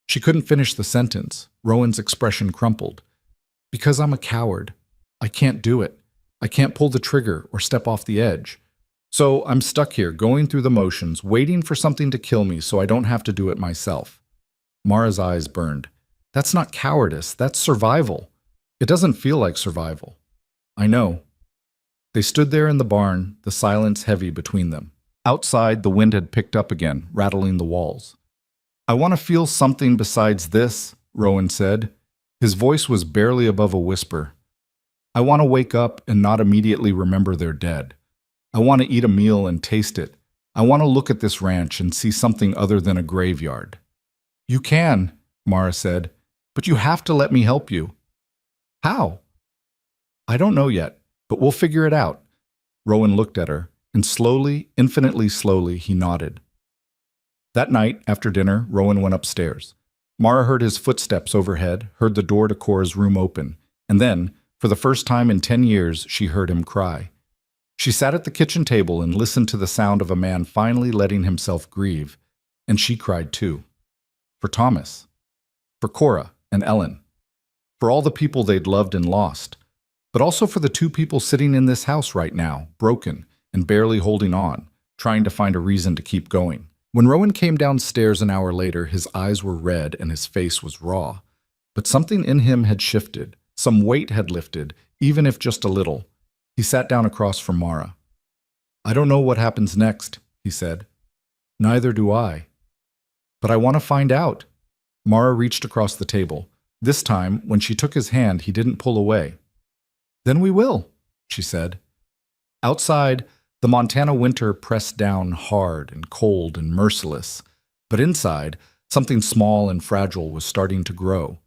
S1: She couldn't finish the sentence. Rowan's expression crumpled. Because I'm a coward. I can't do it. I can't pull the trigger or step off the edge. So I'm stuck here, going through the motions, waiting for something to kill me so I don't have to do it myself. Mara's eyes burned. That's not cowardice, that's survival. It doesn't feel like survival. I know. They stood there in the barn, the silence heavy between them. Outside, the wind had picked up again, rattling the walls. I want to feel something besides this, Rowan said. His voice was barely above a whisper. I want to wake up and not immediately remember they're dead. I want to eat a meal and taste it. I want to look at this ranch and see something other than a graveyard. You can, Mara said, but you have to let me help you. How? I don't know yet, but we'll figure it out. Rowan looked at her, and slowly, infinitely slowly, he nodded. That night, after dinner, Rowan went upstairs. Mara heard his footsteps overhead, heard the door to Cora's room open, and then, for the first time in 10 years, she heard him cry. She sat at the kitchen table and listened to the sound of a man finally letting himself grieve, and she cried too. For Thomas. For Cora and Ellen. For all the people they'd loved and lost. But also for the 2 people sitting in this house right now, broken and barely holding on, trying to find a reason to keep going. When Rowan came downstairs an hour later, his eyes were red and his face was raw. But something in him had shifted. Some weight had lifted, even if just a little. He sat down across from Mara. I don't know what happens next, he said. Neither do I. But I want to find out. Mara reached across the table. This time, when she took his hand, he didn't pull away. Then we will, she said. Outside, the Montana winter pressed down hard and cold and merciless. But inside, something small and fragile was starting to grow.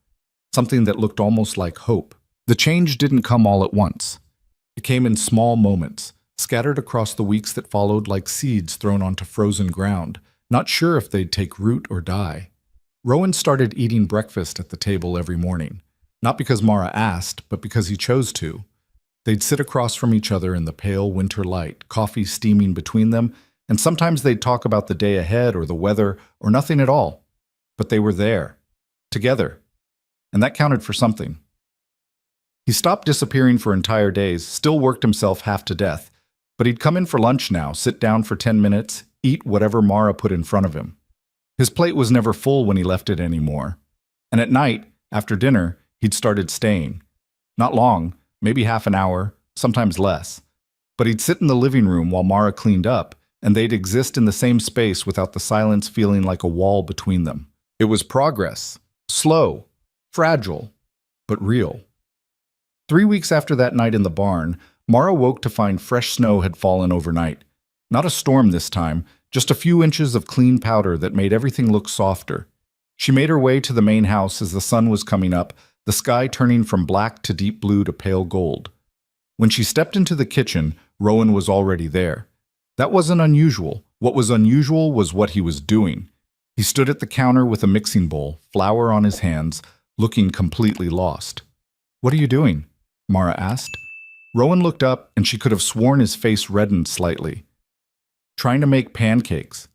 S1: Something that looked almost like hope. The change didn't come all at once. It came in small moments, scattered across the weeks that followed like seeds thrown onto frozen ground, not sure if they'd take root or die. Rowan started eating breakfast at the table every morning, not because Mara asked, but because he chose to. They'd sit across from each other in the pale winter light, coffee steaming between them, and sometimes they'd talk about the day ahead or the weather or nothing at all. But they were there, together, and that counted for something. He stopped disappearing for entire days, still worked himself half to death, but he'd come in for lunch now, sit down for 10 minutes, eat whatever Mara put in front of him. His plate was never full when he left it anymore. And at night, after dinner, he'd started staying. Not long, maybe half an hour, sometimes less. But he'd sit in the living room while Mara cleaned up, and they'd exist in the same space without the silence feeling like a wall between them. It was progress. Slow, fragile, but real. 3 weeks after that night in the barn, Mara woke to find fresh snow had fallen overnight. Not a storm this time, just a few inches of clean powder that made everything look softer. She made her way to the main house as the sun was coming up, the sky turning from black to deep blue to pale gold. When she stepped into the kitchen, Rowan was already there. That wasn't unusual. What was unusual was what he was doing. He stood at the counter with a mixing bowl, flour on his hands, looking completely lost. What are you doing? Mara asked. Rowan looked up, and she could have sworn his face reddened slightly. Trying to make pancakes.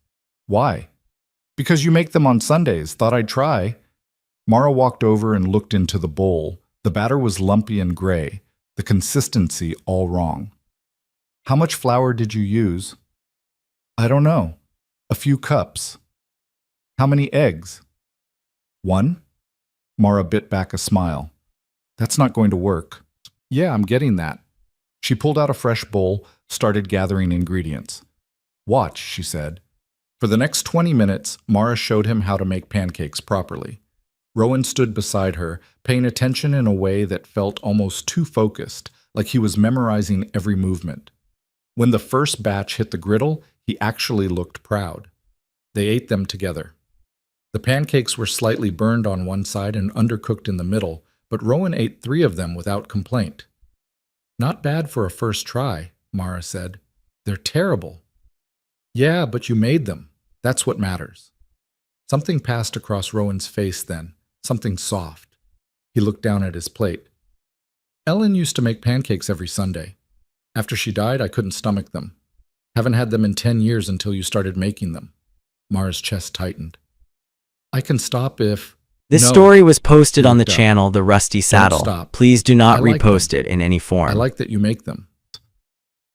S1: Why? Because you make them on Sundays. Thought I'd try. Mara walked over and looked into the bowl. The batter was lumpy and gray, the consistency all wrong. How much flour did you use? I don't know. A few cups. How many eggs? 1? Mara bit back a smile. That's not going to work. Yeah, I'm getting that. She pulled out a fresh bowl, started gathering ingredients. Watch, she said. For the next 20 minutes, Mara showed him how to make pancakes properly. Rowan stood beside her, paying attention in a way that felt almost too focused, like he was memorizing every movement. When the first batch hit the griddle, he actually looked proud. They ate them together. The pancakes were slightly burned on one side and undercooked in the middle, but Rowan ate 3 of them without complaint. Not bad for a first try, Mara said. They're terrible. Yeah, but you made them. That's what matters. Something passed across Rowan's face then, something soft. He looked down at his plate. Ellen used to make pancakes every Sunday. After she died, I couldn't stomach them. Haven't had them in 10 years until you started making them. Mara's chest tightened. I can stop if...
S2: This
S1: No.
S2: story was posted on the
S1: Looked up.
S2: channel The Rusty Saddle.
S1: stop.
S2: Please do not
S1: I like
S2: repost
S1: them.
S2: it in any form.
S1: I like that you make them.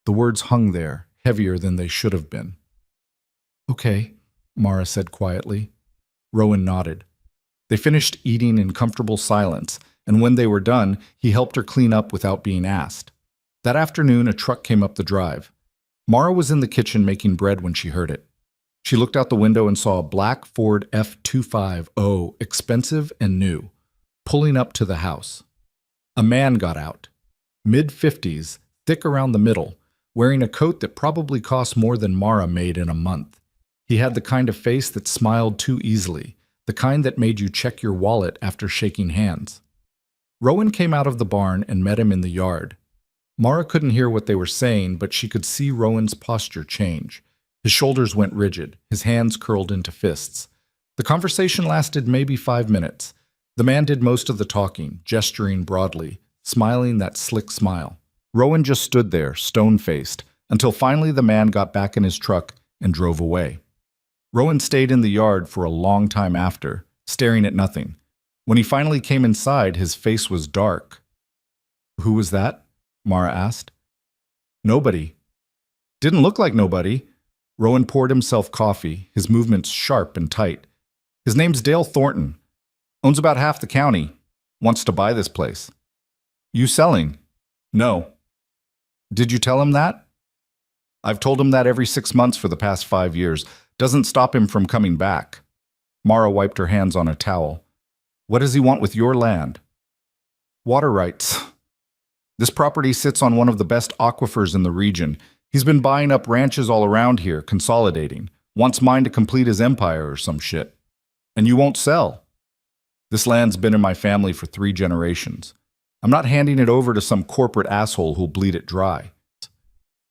S1: The words hung there, heavier than they should have been. Okay, Mara said quietly. Rowan nodded. They finished eating in comfortable silence, and when they were done, he helped her clean up without being asked. That afternoon, a truck came up the drive. Mara was in the kitchen making bread when she heard it. She looked out the window and saw a black Ford F250, expensive and new, pulling up to the house. A man got out, mid-50s, thick around the middle, wearing a coat that probably cost more than Mara made in a month. He had the kind of face that smiled too easily, the kind that made you check your wallet after shaking hands. Rowan came out of the barn and met him in the yard. Mara couldn't hear what they were saying, but she could see Rowan's posture change. His shoulders went rigid, his hands curled into fists. The conversation lasted maybe 5 minutes. The man did most of the talking, gesturing broadly, smiling that slick smile. Rowan just stood there, stone-faced, until finally the man got back in his truck and drove away. Rowan stayed in the yard for a long time after, staring at nothing. When he finally came inside, his face was dark. Who was that? Mara asked. Nobody. Didn't look like nobody. Rowan poured himself coffee, his movements sharp and tight. His name's Dale Thornton. Owns about half the county. Wants to buy this place. You selling? No. Did you tell him that? I've told him that every 6 months for the past 5 years. Doesn't stop him from coming back. Mara wiped her hands on a towel. What does he want with your land? Water rights. This property sits on one of the best aquifers in the region. He's been buying up ranches all around here, consolidating. Wants mine to complete his empire or some shit. And you won't sell. This land's been in my family for 3 generations. I'm not handing it over to some corporate asshole who'll bleed it dry.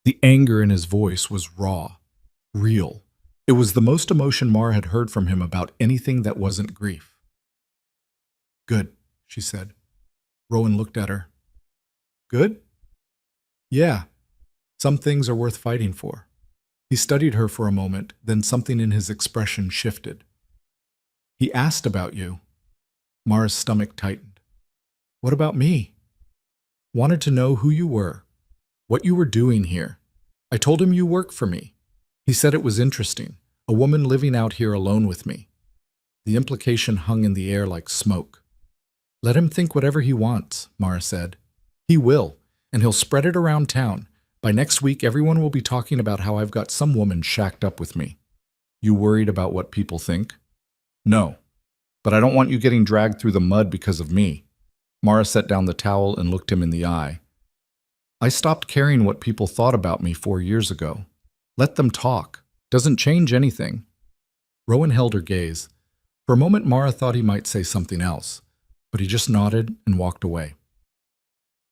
S1: The anger in his voice was raw, real. It was the most emotion Mara had heard from him about anything that wasn't grief. Good, she said. Rowan looked at her. Good? Yeah. Some things are worth fighting for. He studied her for a moment, then something in his expression shifted. He asked about you. Mara's stomach tightened. What about me? Wanted to know who you were, what you were doing here. I told him you work for me. He said it was interesting, a woman living out here alone with me. The implication hung in the air like smoke. Let him think whatever he wants, Mara said. He will, and he'll spread it around town. By next week, everyone will be talking about how I've got some woman shacked up with me. You worried about what people think? No, but I don't want you getting dragged through the mud because of me. Mara set down the towel and looked him in the eye. I stopped caring what people thought about me 4 years ago. Let them talk. Doesn't change anything. Rowan held her gaze. For a moment, Mara thought he might say something else, but he just nodded and walked away.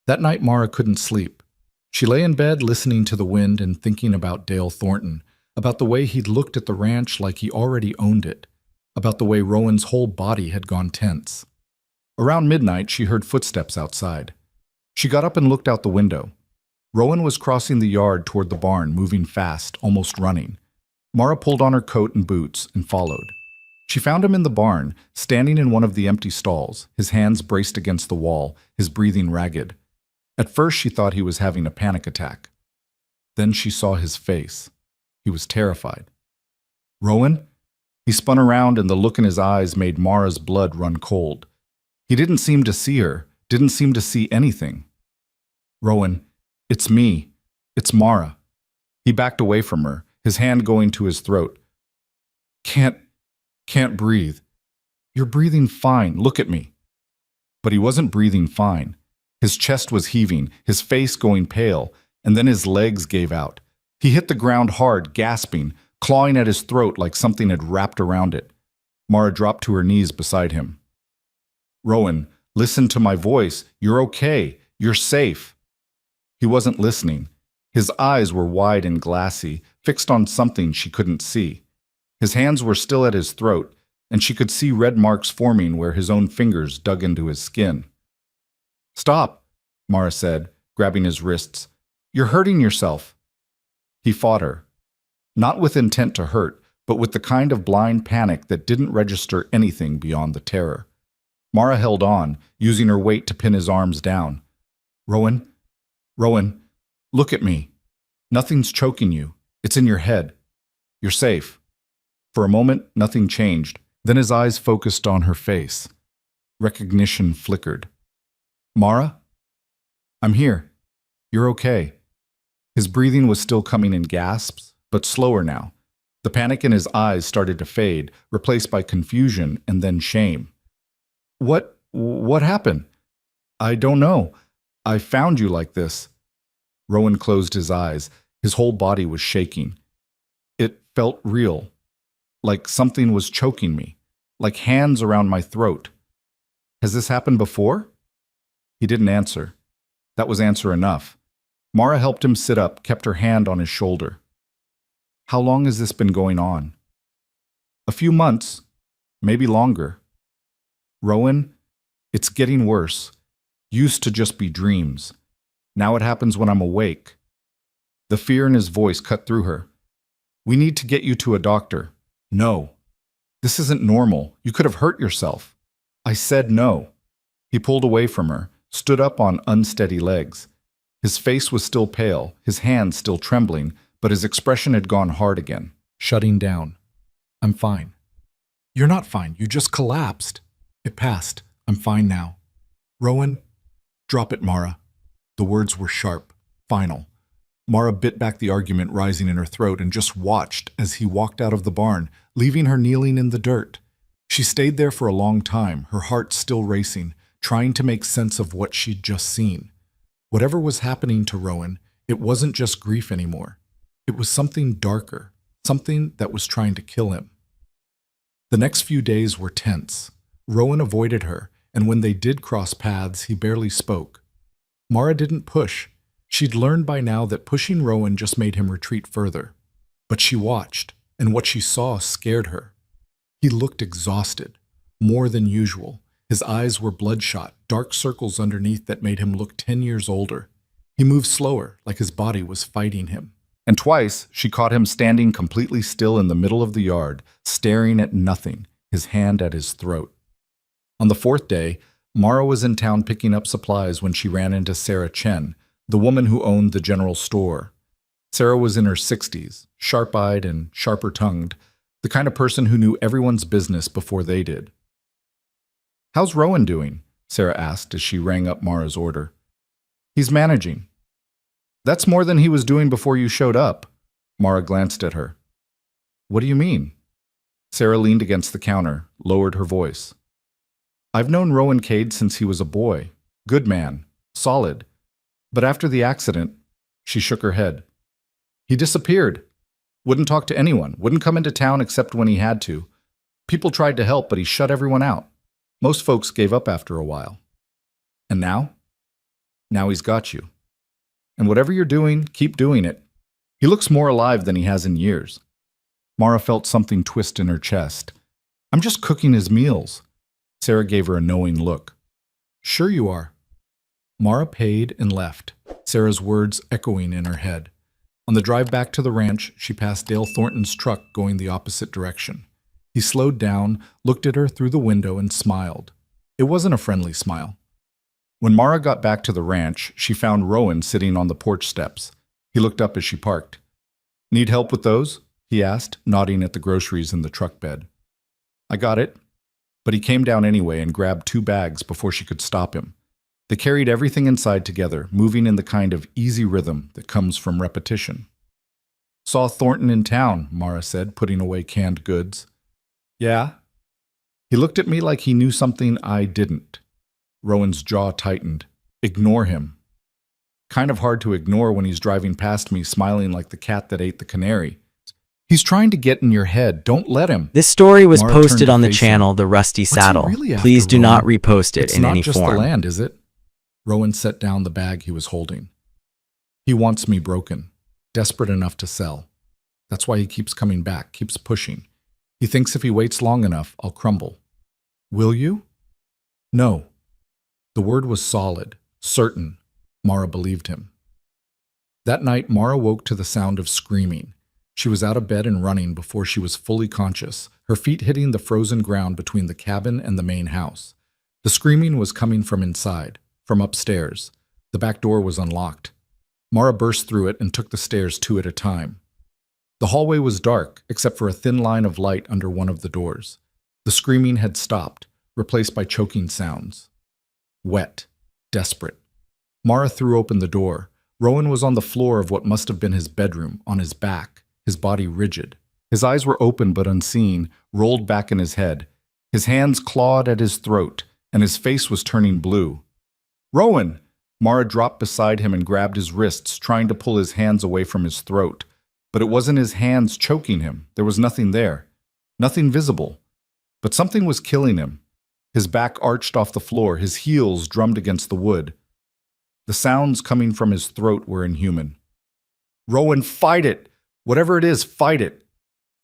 S1: That night, Mara couldn't sleep. She lay in bed listening to the wind and thinking about Dale Thornton, about the way he'd looked at the ranch like he already owned it, about the way Rowan's whole body had gone tense. Around midnight, she heard footsteps outside. She got up and looked out the window. Rowan was crossing the yard toward the barn, moving fast, almost running. Mara pulled on her coat and boots and followed. She found him in the barn, standing in one of the empty stalls, his hands braced against the wall, his breathing ragged. At first, she thought he was having a panic attack. Then she saw his face. He was terrified. Rowan? He spun around and the look in his eyes made Mara's blood run cold. He didn't seem to see her, didn't seem to see anything. Rowan, it's me. It's Mara. He backed away from her, his hand going to his throat. Can't breathe. You're breathing fine. Look at me. But he wasn't breathing fine. His chest was heaving, his face going pale, and then his legs gave out. He hit the ground hard, gasping, clawing at his throat like something had wrapped around it. Mara dropped to her knees beside him. Rowan, listen to my voice. You're okay. You're safe. He wasn't listening. His eyes were wide and glassy, fixed on something she couldn't see. His hands were still at his throat, and she could see red marks forming where his own fingers dug into his skin. Stop, Mara said, grabbing his wrists. You're hurting yourself. He fought her. Not with intent to hurt, but with the kind of blind panic that didn't register anything beyond the terror. Mara held on, using her weight to pin his arms down. Rowan, look at me. Nothing's choking you. It's in your head. You're safe. For a moment, nothing changed. Then his eyes focused on her face. Recognition flickered. Mara? I'm here. You're okay. His breathing was still coming in gasps, but slower now. The panic in his eyes started to fade, replaced by confusion and then shame. What happened? I don't know. I found you like this. Rowan closed his eyes. His whole body was shaking. It felt real. Like something was choking me. Like hands around my throat. Has this happened before? He didn't answer. That was answer enough. Mara helped him sit up, kept her hand on his shoulder. How long has this been going on? A few months, maybe longer. Rowan, it's getting worse. Used to just be dreams. Now it happens when I'm awake. The fear in his voice cut through her. We need to get you to a doctor. No. This isn't normal. You could have hurt yourself. I said no. He pulled away from her, stood up on unsteady legs. His face was still pale, his hands still trembling, but his expression had gone hard again, shutting down. I'm fine. You're not fine. You just collapsed. It passed. I'm fine now. Rowan, drop it, Mara. The words were sharp, final. Mara bit back the argument rising in her throat and just watched as he walked out of the barn, leaving her kneeling in the dirt. She stayed there for a long time, her heart still racing, trying to make sense of what she'd just seen. Whatever was happening to Rowan, it wasn't just grief anymore. It was something darker, something that was trying to kill him. The next few days were tense. Rowan avoided her, and when they did cross paths, he barely spoke. Mara didn't push. She'd learned by now that pushing Rowan just made him retreat further. But she watched, and what she saw scared her. He looked exhausted, more than usual. His eyes were bloodshot, dark circles underneath that made him look 10 years older. He moved slower, like his body was fighting him. And twice, she caught him standing completely still in the middle of the yard, staring at nothing, his hand at his throat. On the fourth day, Mara was in town picking up supplies when she ran into Sarah Chen, the woman who owned the general store. Sarah was in her 60s, sharp-eyed and sharper-tongued, the kind of person who knew everyone's business before they did. How's Rowan doing? Sarah asked as she rang up Mara's order. He's managing. That's more than he was doing before you showed up. Mara glanced at her. What do you mean? Sarah leaned against the counter, lowered her voice. I've known Rowan Cade since he was a boy. Good man. Solid. But after the accident, she shook her head. He disappeared. Wouldn't talk to anyone. Wouldn't come into town except when he had to. People tried to help, but he shut everyone out. Most folks gave up after a while. And now? Now he's got you. And whatever you're doing, keep doing it. He looks more alive than he has in years. Mara felt something twist in her chest. I'm just cooking his meals. Sarah gave her a knowing look. Sure you are. Mara paid and left, Sarah's words echoing in her head. On the drive back to the ranch, she passed Dale Thornton's truck going the opposite direction. He slowed down, looked at her through the window, and smiled. It wasn't a friendly smile. When Mara got back to the ranch, she found Rowan sitting on the porch steps. He looked up as she parked. Need help with those? He asked, nodding at the groceries in the truck bed. I got it. But he came down anyway and grabbed 2 bags before she could stop him. They carried everything inside together, moving in the kind of easy rhythm that comes from repetition. "Saw Thornton in town," Mara said, putting away canned goods. "Yeah?" He looked at me like he knew something I didn't. Rowan's jaw tightened. "Ignore him." Kind of hard to ignore when he's driving past me, smiling like the cat that ate the canary. "He's trying to get in your head. Don't let him."
S2: This story was
S1: Mara turned
S2: posted
S1: to
S2: on the
S1: face him.
S2: channel The Rusty
S1: What's he
S2: Saddle.
S1: really after,
S2: Please do not
S1: Rowan?
S2: repost it
S1: It's
S2: in
S1: not
S2: any
S1: just the
S2: form.
S1: land, is it? Rowan set down the bag he was holding. "He wants me broken, desperate enough to sell. That's why he keeps coming back, keeps pushing. He thinks if he waits long enough, I'll crumble." "Will you?" "No." The word was solid, certain. Mara believed him. That night, Mara woke to the sound of screaming. She was out of bed and running before she was fully conscious, her feet hitting the frozen ground between the cabin and the main house. The screaming was coming from inside, from upstairs. The back door was unlocked. Mara burst through it and took the stairs two at a time. The hallway was dark, except for a thin line of light under one of the doors. The screaming had stopped, replaced by choking sounds. Wet, desperate. Mara threw open the door. Rowan was on the floor of what must have been his bedroom, on his back, his body rigid. His eyes were open but unseeing, rolled back in his head. His hands clawed at his throat, and his face was turning blue. "Rowan!" Mara dropped beside him and grabbed his wrists, trying to pull his hands away from his throat. But it wasn't his hands choking him. There was nothing there. Nothing visible. But something was killing him. His back arched off the floor, his heels drummed against the wood. The sounds coming from his throat were inhuman. "Rowan, fight it! Whatever it is, fight it!"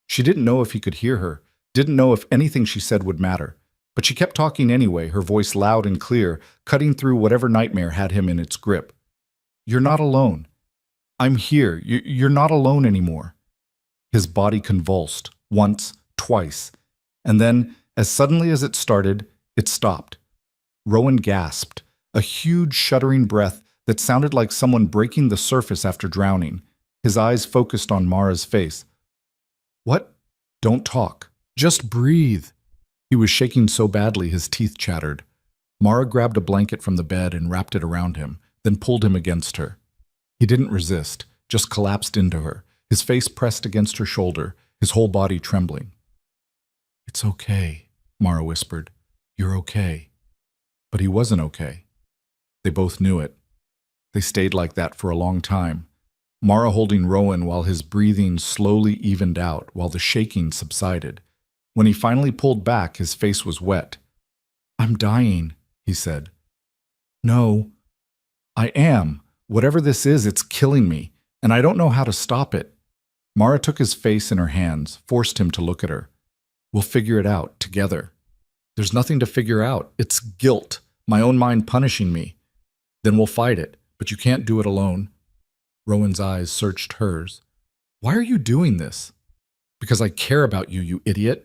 S1: She didn't know if he could hear her, didn't know if anything she said would matter. But she kept talking anyway, her voice loud and clear, cutting through whatever nightmare had him in its grip. "You're not alone. I'm here. You're not alone anymore." His body convulsed, once, twice. And then, as suddenly as it started, it stopped. Rowan gasped, a huge shuddering breath that sounded like someone breaking the surface after drowning. His eyes focused on Mara's face. "What? Don't talk. Just breathe." He was shaking so badly his teeth chattered. Mara grabbed a blanket from the bed and wrapped it around him, then pulled him against her. He didn't resist, just collapsed into her, his face pressed against her shoulder, his whole body trembling. "It's okay," Mara whispered. "You're okay." But he wasn't okay. They both knew it. They stayed like that for a long time, Mara holding Rowan while his breathing slowly evened out, while the shaking subsided. When he finally pulled back, his face was wet. "I'm dying," he said. "No, I am. Whatever this is, it's killing me, and I don't know how to stop it." Mara took his face in her hands, forced him to look at her. "We'll figure it out, together." "There's nothing to figure out. It's guilt, my own mind punishing me." "Then we'll fight it, but you can't do it alone." Rowan's eyes searched hers. "Why are you doing this?" "Because I care about you, you idiot."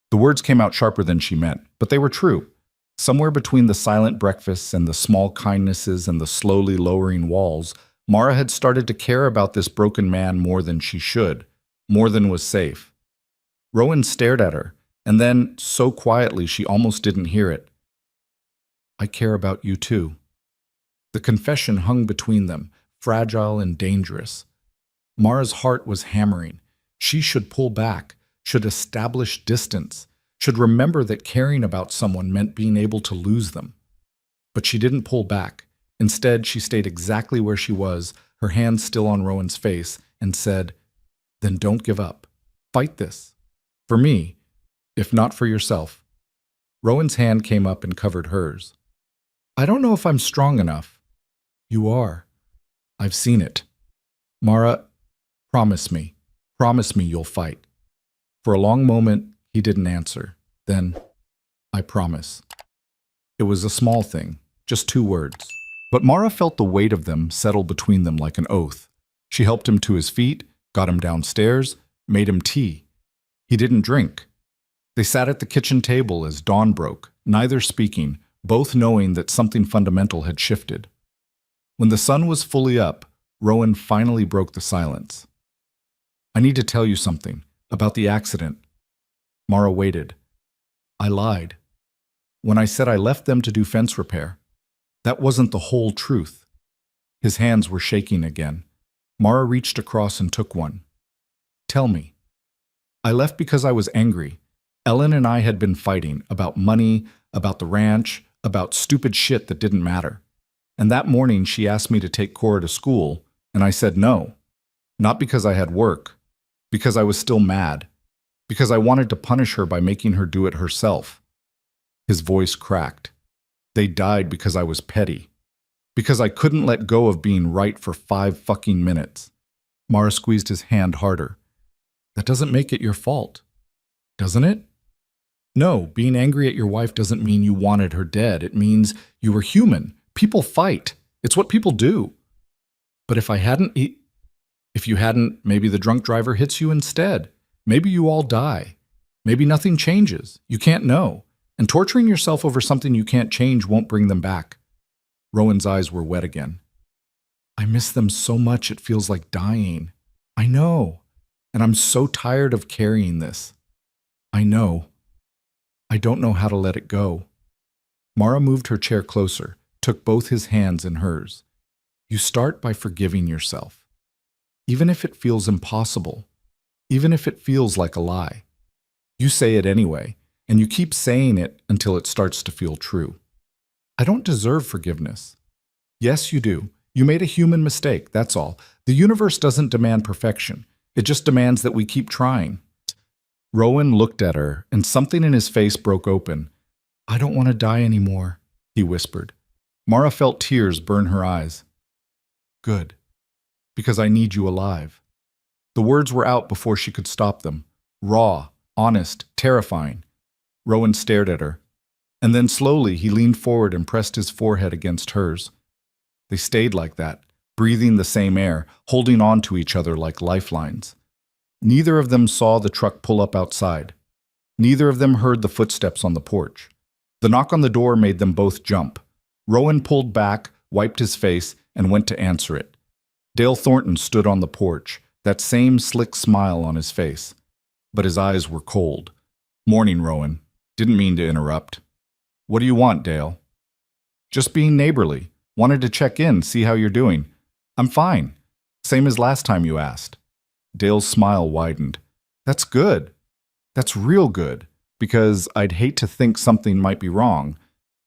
S1: The words came out sharper than she meant, but they were true. Somewhere between the silent breakfasts and the small kindnesses and the slowly lowering walls, Mara had started to care about this broken man more than she should, more than was safe. Rowan stared at her, and then, so quietly she almost didn't hear it. "I care about you too." The confession hung between them, fragile and dangerous. Mara's heart was hammering. She should pull back, should establish distance, should remember that caring about someone meant being able to lose them. But she didn't pull back. Instead, she stayed exactly where she was, her hand still on Rowan's face, and said, "Then don't give up. Fight this. For me, if not for yourself." Rowan's hand came up and covered hers. "I don't know if I'm strong enough." "You are. I've seen it." "Mara, promise me you'll fight." For a long moment, he didn't answer. Then, "I promise." It was a small thing, just 2 words. But Mara felt the weight of them settle between them like an oath. She helped him to his feet, got him downstairs, made him tea. He didn't drink. They sat at the kitchen table as dawn broke, neither speaking, both knowing that something fundamental had shifted. When the sun was fully up, Rowan finally broke the silence. "I need to tell you something about the accident." Mara waited. "I lied. When I said I left them to do fence repair." That wasn't the whole truth. His hands were shaking again. Mara reached across and took one. Tell me. I left because I was angry. Ellen and I had been fighting about money, about the ranch, about stupid shit that didn't matter. And that morning she asked me to take Cora to school, and I said no. Not because I had work, because I was still mad, because I wanted to punish her by making her do it herself. His voice cracked. They died because I was petty. Because I couldn't let go of being right for 5 fucking minutes. Mara squeezed his hand harder. That doesn't make it your fault, doesn't it? No, being angry at your wife doesn't mean you wanted her dead. It means you were human. People fight. It's what people do. But if you hadn't, maybe the drunk driver hits you instead. Maybe you all die. Maybe nothing changes. You can't know. And torturing yourself over something you can't change won't bring them back. Rowan's eyes were wet again. I miss them so much it feels like dying. I know. And I'm so tired of carrying this. I know. I don't know how to let it go. Mara moved her chair closer, took both his hands in hers. You start by forgiving yourself. Even if it feels impossible, even if it feels like a lie. You say it anyway, and you keep saying it until it starts to feel true. I don't deserve forgiveness. Yes, you do. You made a human mistake, that's all. The universe doesn't demand perfection. It just demands that we keep trying. Rowan looked at her, and something in his face broke open. I don't want to die anymore, he whispered. Mara felt tears burn her eyes. Good. Because I need you alive. The words were out before she could stop them. Raw, honest, terrifying. Rowan stared at her. And then slowly he leaned forward and pressed his forehead against hers. They stayed like that, breathing the same air, holding on to each other like lifelines. Neither of them saw the truck pull up outside. Neither of them heard the footsteps on the porch. The knock on the door made them both jump. Rowan pulled back, wiped his face, and went to answer it. Dale Thornton stood on the porch, that same slick smile on his face. But his eyes were cold. Morning, Rowan. Didn't mean to interrupt. What do you want, Dale? Just being neighborly. Wanted to check in, see how you're doing. I'm fine. Same as last time you asked. Dale's smile widened. That's good. That's real good. Because I'd hate to think something might be wrong.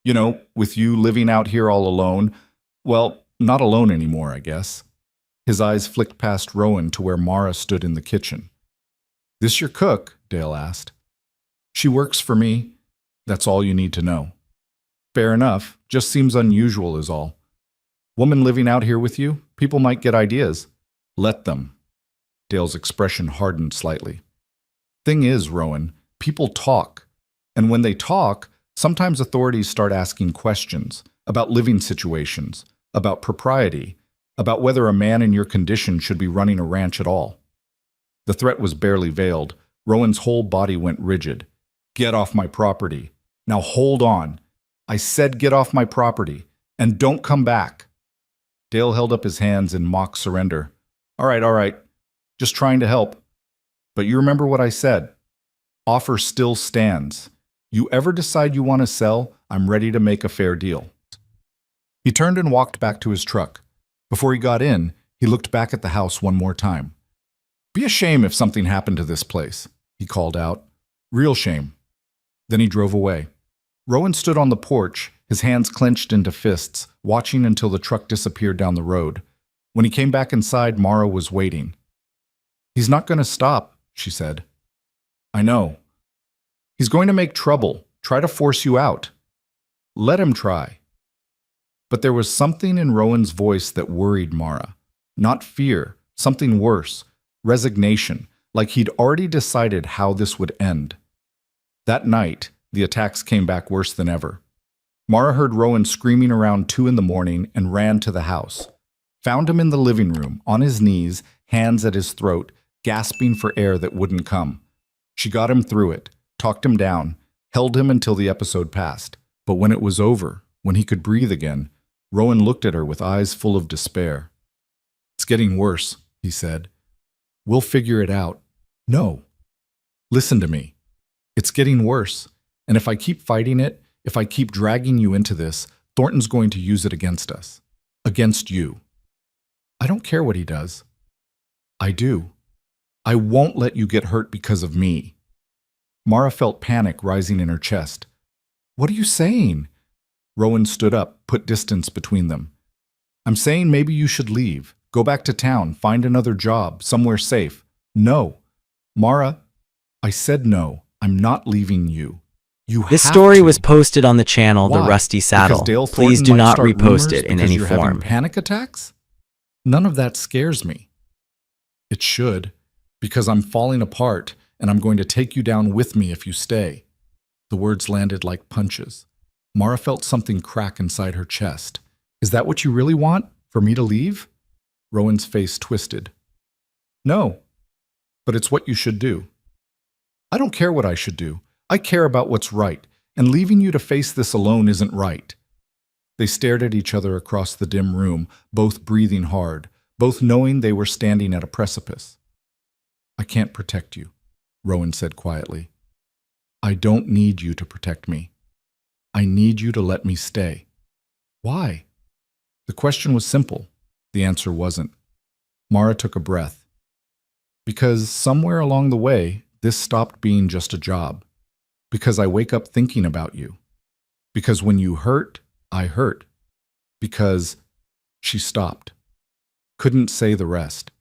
S1: You know, with you living out here all alone. Well, not alone anymore, I guess. His eyes flicked past Rowan to where Mara stood in the kitchen. This your cook? Dale asked. She works for me. That's all you need to know. Fair enough. Just seems unusual is all. Woman living out here with you? People might get ideas. Let them. Dale's expression hardened slightly. Thing is, Rowan, people talk. And when they talk, sometimes authorities start asking questions about living situations, about propriety, about whether a man in your condition should be running a ranch at all. The threat was barely veiled. Rowan's whole body went rigid. Get off my property. Now hold on. I said get off my property, and don't come back. Dale held up his hands in mock surrender. All right. Just trying to help. But you remember what I said. Offer still stands. You ever decide you want to sell, I'm ready to make a fair deal. He turned and walked back to his truck. Before he got in, he looked back at the house one more time. Be a shame if something happened to this place, he called out. Real shame. Then he drove away. Rowan stood on the porch, his hands clenched into fists, watching until the truck disappeared down the road. When he came back inside, Mara was waiting. He's not going to stop, she said. I know. He's going to make trouble, try to force you out. Let him try. But there was something in Rowan's voice that worried Mara. Not fear, something worse, resignation, like he'd already decided how this would end. That night, the attacks came back worse than ever. Mara heard Rowan screaming around 2 a.m. and ran to the house. Found him in the living room, on his knees, hands at his throat, gasping for air that wouldn't come. She got him through it, talked him down, held him until the episode passed. But when it was over, when he could breathe again, Rowan looked at her with eyes full of despair. It's getting worse, he said. We'll figure it out. No. Listen to me. It's getting worse. And if I keep fighting it, if I keep dragging you into this, Thornton's going to use it against us. Against you. I don't care what he does. I do. I won't let you get hurt because of me. Mara felt panic rising in her chest. What are you saying? Rowan stood up, put distance between them. I'm saying maybe you should leave. Go back to town, find another job, somewhere safe. No. Mara, I said no. I'm not leaving you. You
S2: This
S1: have
S2: story
S1: to.
S2: was posted on the channel The
S1: Why?
S2: Rusty Saddle.
S1: Because Dale
S2: Please
S1: Thornton
S2: do
S1: might
S2: not
S1: start
S2: repost
S1: rumors
S2: it in
S1: because
S2: any
S1: you're having
S2: form.
S1: panic attacks? None of that scares me. It should, because I'm falling apart and I'm going to take you down with me if you stay. The words landed like punches. Mara felt something crack inside her chest. Is that what you really want? For me to leave? Rowan's face twisted. No, but it's what you should do. I don't care what I should do. I care about what's right, and leaving you to face this alone isn't right. They stared at each other across the dim room, both breathing hard, both knowing they were standing at a precipice. I can't protect you, Rowan said quietly. I don't need you to protect me. I need you to let me stay. Why? The question was simple. The answer wasn't. Mara took a breath. Because somewhere along the way, this stopped being just a job. Because I wake up thinking about you. Because when you hurt, I hurt. Because she stopped. Couldn't say the rest.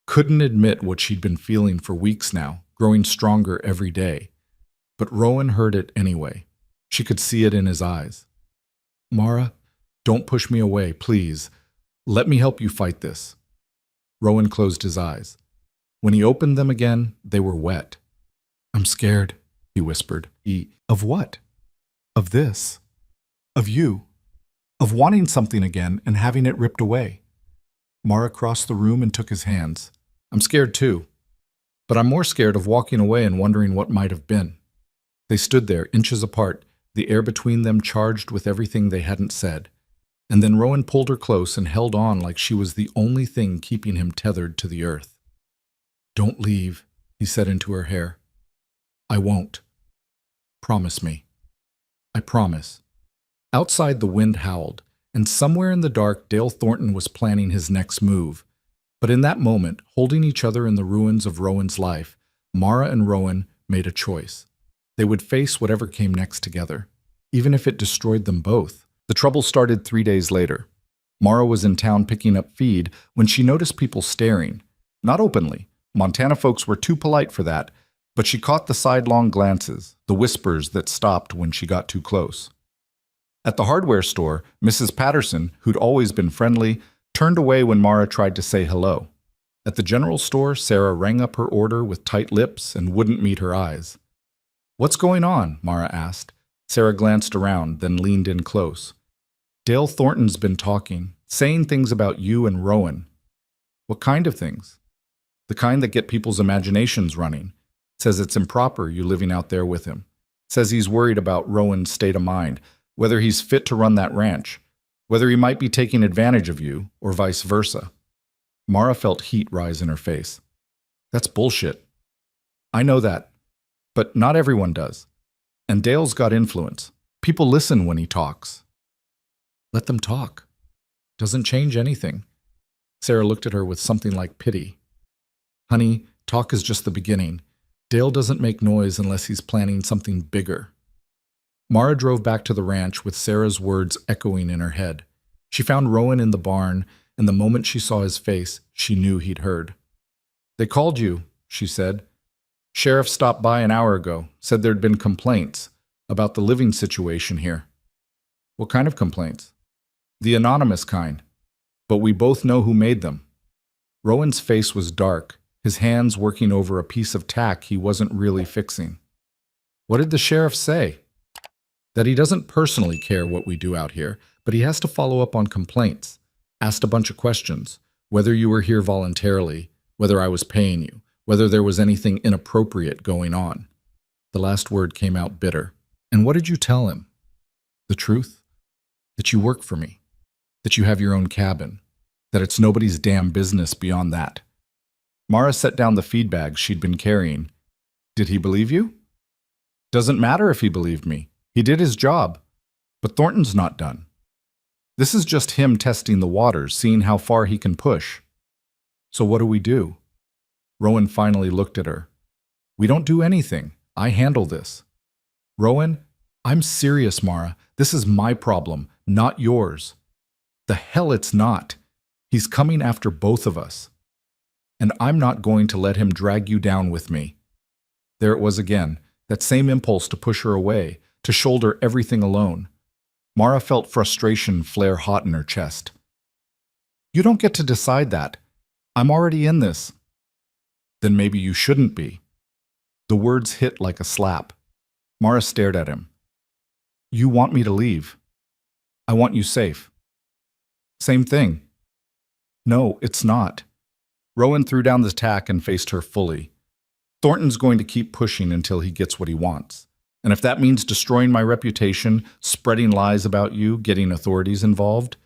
S1: Couldn't admit what she'd been feeling for weeks now, growing stronger every day. But Rowan heard it anyway. She could see it in his eyes. Mara, don't push me away, please. Let me help you fight this. Rowan closed his eyes. When he opened them again, they were wet. I'm scared, he whispered. Of what? Of this. Of you. Of wanting something again and having it ripped away. Mara crossed the room and took his hands. I'm scared too. But I'm more scared of walking away and wondering what might have been. They stood there, inches apart, the air between them charged with everything they hadn't said. And then Rowan pulled her close and held on like she was the only thing keeping him tethered to the earth. Don't leave, he said into her hair. I won't. Promise me. I promise. Outside the wind howled, and somewhere in the dark Dale Thornton was planning his next move. But in that moment, holding each other in the ruins of Rowan's life, Mara and Rowan made a choice. They would face whatever came next together, even if it destroyed them both. The trouble started 3 days later. Mara was in town picking up feed when she noticed people staring. Not openly. Montana folks were too polite for that, but she caught the sidelong glances, the whispers that stopped when she got too close. At the hardware store, Mrs. Patterson, who'd always been friendly, turned away when Mara tried to say hello. At the general store, Sarah rang up her order with tight lips and wouldn't meet her eyes. What's going on? Mara asked. Sarah glanced around, then leaned in close. Dale Thornton's been talking, saying things about you and Rowan. What kind of things? The kind that get people's imaginations running. Says it's improper you living out there with him. Says he's worried about Rowan's state of mind, whether he's fit to run that ranch, whether he might be taking advantage of you, or vice versa. Mara felt heat rise in her face. That's bullshit. I know that, but not everyone does. And Dale's got influence. People listen when he talks. Let them talk. Doesn't change anything. Sarah looked at her with something like pity. Honey, talk is just the beginning. Dale doesn't make noise unless he's planning something bigger. Mara drove back to the ranch with Sarah's words echoing in her head. She found Rowan in the barn, and the moment she saw his face, she knew he'd heard. They called you, she said. Sheriff stopped by an hour ago, said there'd been complaints about the living situation here. What kind of complaints? The anonymous kind. But we both know who made them. Rowan's face was dark, his hands working over a piece of tack he wasn't really fixing. What did the sheriff say? That he doesn't personally care what we do out here, but he has to follow up on complaints. Asked a bunch of questions. Whether you were here voluntarily, whether I was paying you, whether there was anything inappropriate going on. The last word came out bitter. And what did you tell him? The truth? That you work for me. That you have your own cabin. That it's nobody's damn business beyond that. Mara set down the feed bag she'd been carrying. Did he believe you? Doesn't matter if he believed me. He did his job. But Thornton's not done. This is just him testing the waters, seeing how far he can push. So what do we do? Rowan finally looked at her. We don't do anything. I handle this. Rowan, I'm serious, Mara. This is my problem, not yours. The hell it's not. He's coming after both of us. And I'm not going to let him drag you down with me. There it was again, that same impulse to push her away, to shoulder everything alone. Mara felt frustration flare hot in her chest. You don't get to decide that. I'm already in this. Then maybe you shouldn't be. The words hit like a slap. Mara stared at him. You want me to leave. I want you safe. Same thing. No, it's not. Rowan threw down the tack and faced her fully. Thornton's going to keep pushing until he gets what he wants. And if that means destroying my reputation, spreading lies about you, getting authorities involved,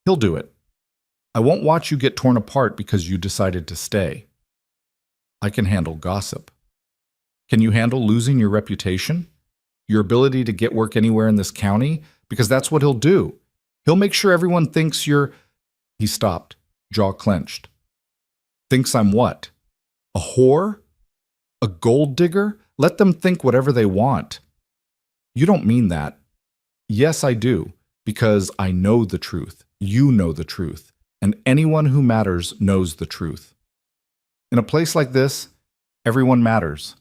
S1: he'll do it. I won't watch you get torn apart because you decided to stay. I can handle gossip. Can you handle losing your reputation? Your ability to get work anywhere in this county? Because that's what he'll do. He'll make sure everyone thinks you're... He stopped, jaw clenched. Thinks I'm what? A whore? A gold digger? Let them think whatever they want. You don't mean that. Yes, I do, because I know the truth. You know the truth. And anyone who matters knows the truth. In a place like this, everyone matters.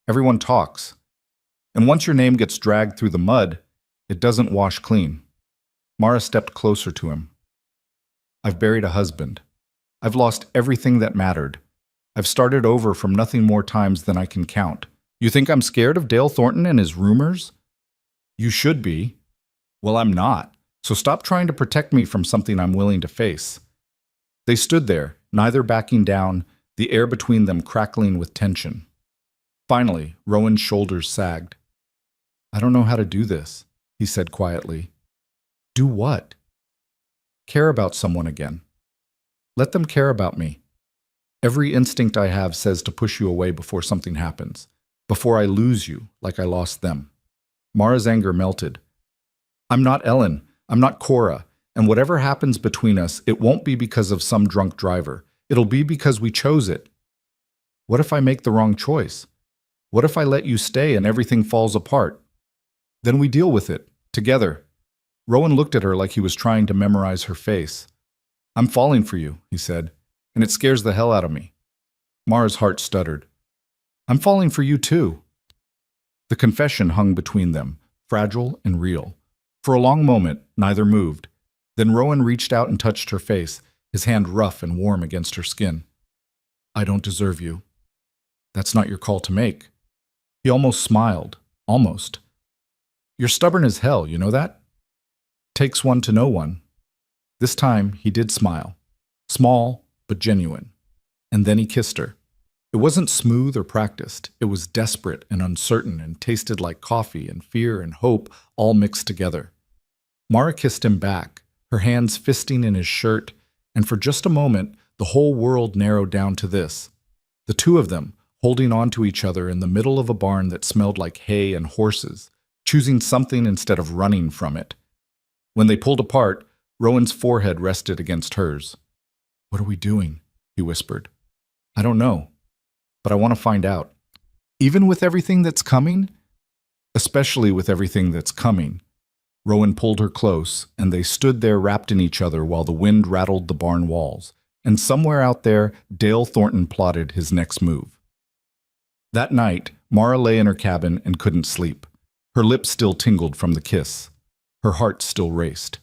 S1: Everyone talks. And once your name gets dragged through the mud, it doesn't wash clean. Mara stepped closer to him. I've buried a husband. I've lost everything that mattered. I've started over from nothing more times than I can count. You think I'm scared of Dale Thornton and his rumors? You should be. Well, I'm not. So stop trying to protect me from something I'm willing to face. They stood there, neither backing down, the air between them crackling with tension. Finally, Rowan's shoulders sagged. I don't know how to do this, he said quietly. Do what? Care about someone again. Let them care about me. Every instinct I have says to push you away before something happens, before I lose you like I lost them. Mara's anger melted. I'm not Ellen. I'm not Cora. And whatever happens between us, it won't be because of some drunk driver. It'll be because we chose it. What if I make the wrong choice? What if I let you stay and everything falls apart? Then we deal with it, together. Rowan looked at her like he was trying to memorize her face. I'm falling for you, he said, and it scares the hell out of me. Mara's heart stuttered. I'm falling for you too. The confession hung between them, fragile and real. For a long moment, neither moved. Then Rowan reached out and touched her face, his hand rough and warm against her skin. I don't deserve you. That's not your call to make. He almost smiled. Almost. You're stubborn as hell, you know that? Takes one to know one. This time, he did smile. Small, but genuine. And then he kissed her. It wasn't smooth or practiced. It was desperate and uncertain and tasted like coffee and fear and hope all mixed together. Mara kissed him back, her hands fisting in his shirt, and for just a moment, the whole world narrowed down to this. The two of them, holding on to each other in the middle of a barn that smelled like hay and horses, choosing something instead of running from it. When they pulled apart, Rowan's forehead rested against hers. What are we doing? He whispered. I don't know, but I want to find out. Even with everything that's coming? Especially with everything that's coming. Rowan pulled her close, and they stood there wrapped in each other while the wind rattled the barn walls, and somewhere out there, Dale Thornton plotted his next move. That night, Mara lay in her cabin and couldn't sleep. Her lips still tingled from the kiss. Her heart still raced.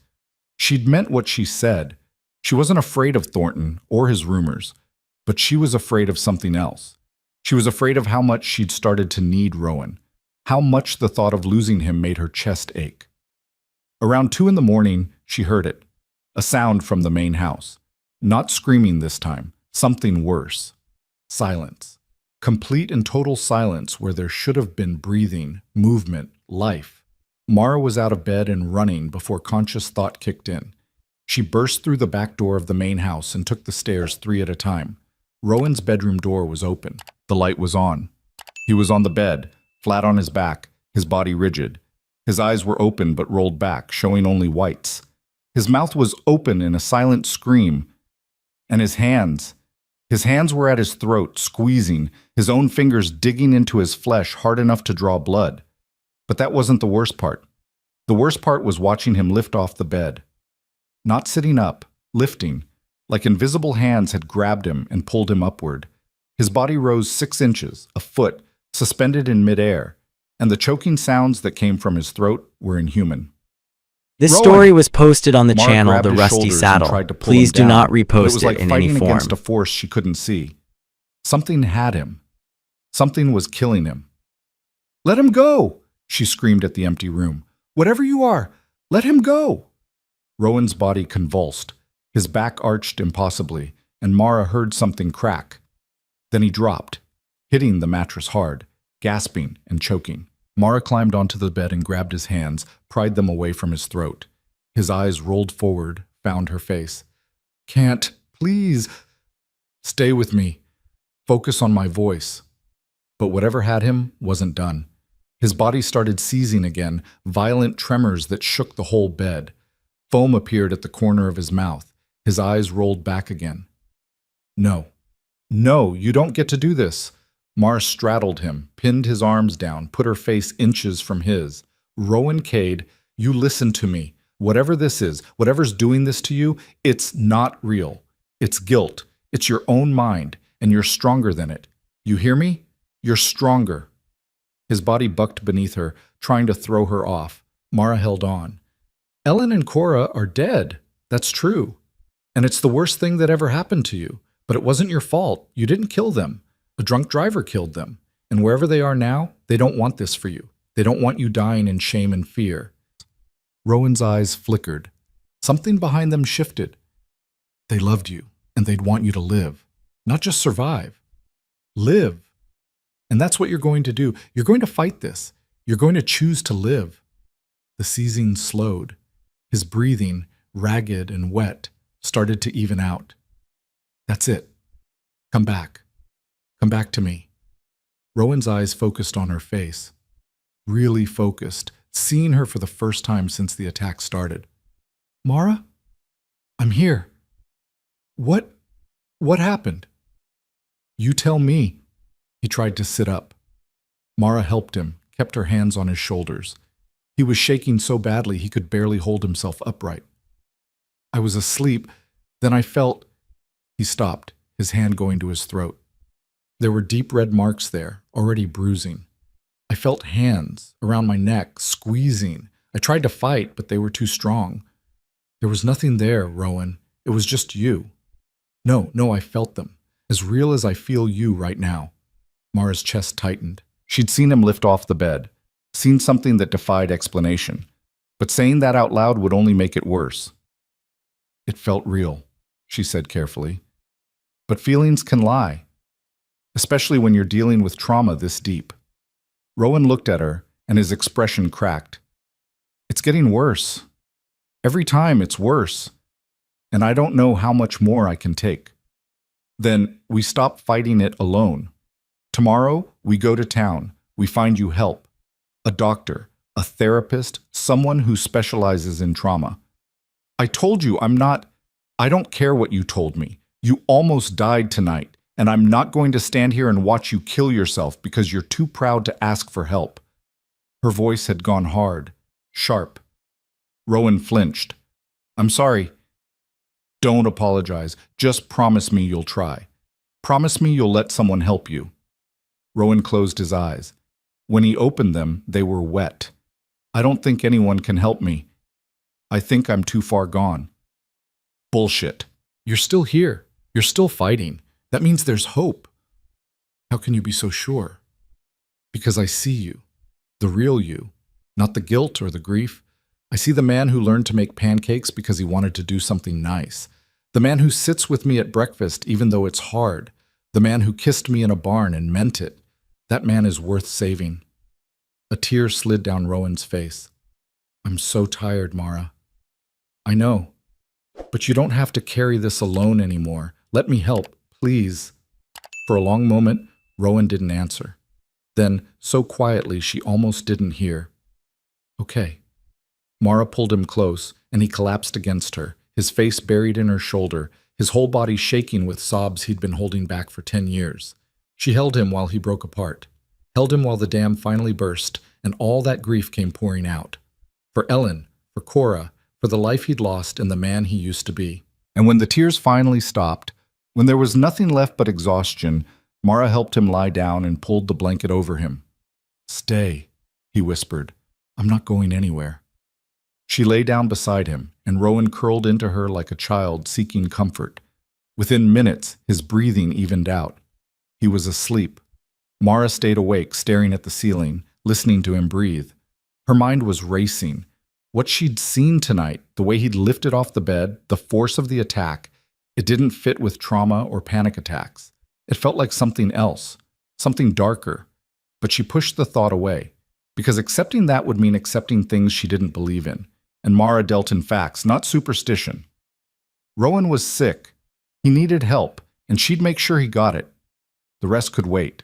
S1: She'd meant what she said. She wasn't afraid of Thornton or his rumors, but she was afraid of something else. She was afraid of how much she'd started to need Rowan, how much the thought of losing him made her chest ache. Around 2 a.m, she heard it, a sound from the main house. Not screaming this time, something worse. Silence. Complete and total silence where there should have been breathing, movement, life. Mara was out of bed and running before conscious thought kicked in. She burst through the back door of the main house and took the stairs 3 at a time. Rowan's bedroom door was open. The light was on. He was on the bed, flat on his back, his body rigid. His eyes were open but rolled back, showing only whites. His mouth was open in a silent scream, and his hands were at his throat, squeezing, his own fingers digging into his flesh hard enough to draw blood. But that wasn't the worst part. The worst part was watching him lift off the bed. Not sitting up, lifting, like invisible hands had grabbed him and pulled him upward. His body rose 6 inches, a foot, suspended in midair, and the choking sounds that came from his throat were inhuman.
S2: This
S1: Rowan!
S2: story was posted on the
S1: Mara
S2: channel
S1: grabbed
S2: The
S1: his
S2: Rusty
S1: shoulders and
S2: Saddle.
S1: tried to pull
S2: Please
S1: him
S2: do
S1: down,
S2: not
S1: but it
S2: repost
S1: was
S2: it
S1: like
S2: in any
S1: fighting
S2: form.
S1: against a force she couldn't see. Something had him. Something was killing him. "Let him go!" she screamed at the empty room. "Whatever you are, let him go!" Rowan's body convulsed. His back arched impossibly, and Mara heard something crack. Then he dropped, hitting the mattress hard, gasping and choking. Mara climbed onto the bed and grabbed his hands, pried them away from his throat. His eyes rolled forward, found her face. "Can't, please. Stay with me. Focus on my voice." But whatever had him wasn't done. His body started seizing again, violent tremors that shook the whole bed. Foam appeared at the corner of his mouth. His eyes rolled back again. "No. No, you don't get to do this." Mara straddled him, pinned his arms down, put her face inches from his. "Rowan Cade, you listen to me. Whatever this is, whatever's doing this to you, it's not real. It's guilt. It's your own mind, and you're stronger than it. You hear me? You're stronger." His body bucked beneath her, trying to throw her off. Mara held on. "Ellen and Cora are dead. That's true. And it's the worst thing that ever happened to you. But it wasn't your fault. You didn't kill them. A drunk driver killed them. And wherever they are now, they don't want this for you. They don't want you dying in shame and fear." Rowan's eyes flickered. Something behind them shifted. They loved you, and they'd want you to live. Not just survive. Live. And that's what you're going to do. You're going to fight this. You're going to choose to live. The seizing slowed. His breathing, ragged and wet, started to even out. "That's it. Come back. Come back to me." Rowan's eyes focused on her face. Really focused, seeing her for the first time since the attack started. "Mara? I'm here. What happened?" "You tell me." He tried to sit up. Mara helped him, kept her hands on his shoulders. He was shaking so badly he could barely hold himself upright. "I was asleep. Then I felt—" He stopped, his hand going to his throat. There were deep red marks there, already bruising. "I felt hands around my neck, squeezing. I tried to fight, but they were too strong. There was nothing there, Rowan. It was just you." No, I felt them. As real as I feel you right now." Mara's chest tightened. She'd seen him lift off the bed, seen something that defied explanation. But saying that out loud would only make it worse. "It felt real," she said carefully. "But feelings can lie, especially when you're dealing with trauma this deep." Rowan looked at her, and his expression cracked. "It's getting worse. Every time it's worse. And I don't know how much more I can take." "Then we stop fighting it alone. Tomorrow, we go to town. We find you help. A doctor, a therapist, someone who specializes in trauma." "I told you I don't care what you told me. You almost died tonight, and I'm not going to stand here and watch you kill yourself because you're too proud to ask for help." Her voice had gone hard, sharp. Rowan flinched. "I'm sorry." "Don't apologize. Just promise me you'll try. Promise me you'll let someone help you." Rowan closed his eyes. When he opened them, they were wet. "I don't think anyone can help me. I think I'm too far gone." "Bullshit. You're still here. You're still fighting. That means there's hope." "How can you be so sure?" "Because I see you. The real you. Not the guilt or the grief. I see the man who learned to make pancakes because he wanted to do something nice. The man who sits with me at breakfast even though it's hard. The man who kissed me in a barn and meant it. That man is worth saving." A tear slid down Rowan's face. "I'm so tired, Mara." "I know. But you don't have to carry this alone anymore. Let me help, please." For a long moment, Rowan didn't answer. Then, so quietly she almost didn't hear, "Okay. Mara pulled him close, and he collapsed against her, his face buried in her shoulder, his whole body shaking with sobs he'd been holding back for 10 years. She held him while he broke apart, held him while the dam finally burst, and all that grief came pouring out. For Ellen, for Cora, for the life he'd lost and the man he used to be. And when the tears finally stopped, when there was nothing left but exhaustion, Mara helped him lie down and pulled the blanket over him. "Stay," he whispered. "I'm not going anywhere." She lay down beside him, and Rowan curled into her like a child seeking comfort. Within minutes, his breathing evened out. He was asleep. Mara stayed awake, staring at the ceiling, listening to him breathe. Her mind was racing. What she'd seen tonight, the way he'd lifted off the bed, the force of the attack, it didn't fit with trauma or panic attacks. It felt like something else, something darker. But she pushed the thought away, because accepting that would mean accepting things she didn't believe in. And Mara dealt in facts, not superstition. Rowan was sick. He needed help, and she'd make sure he got it. The rest could wait.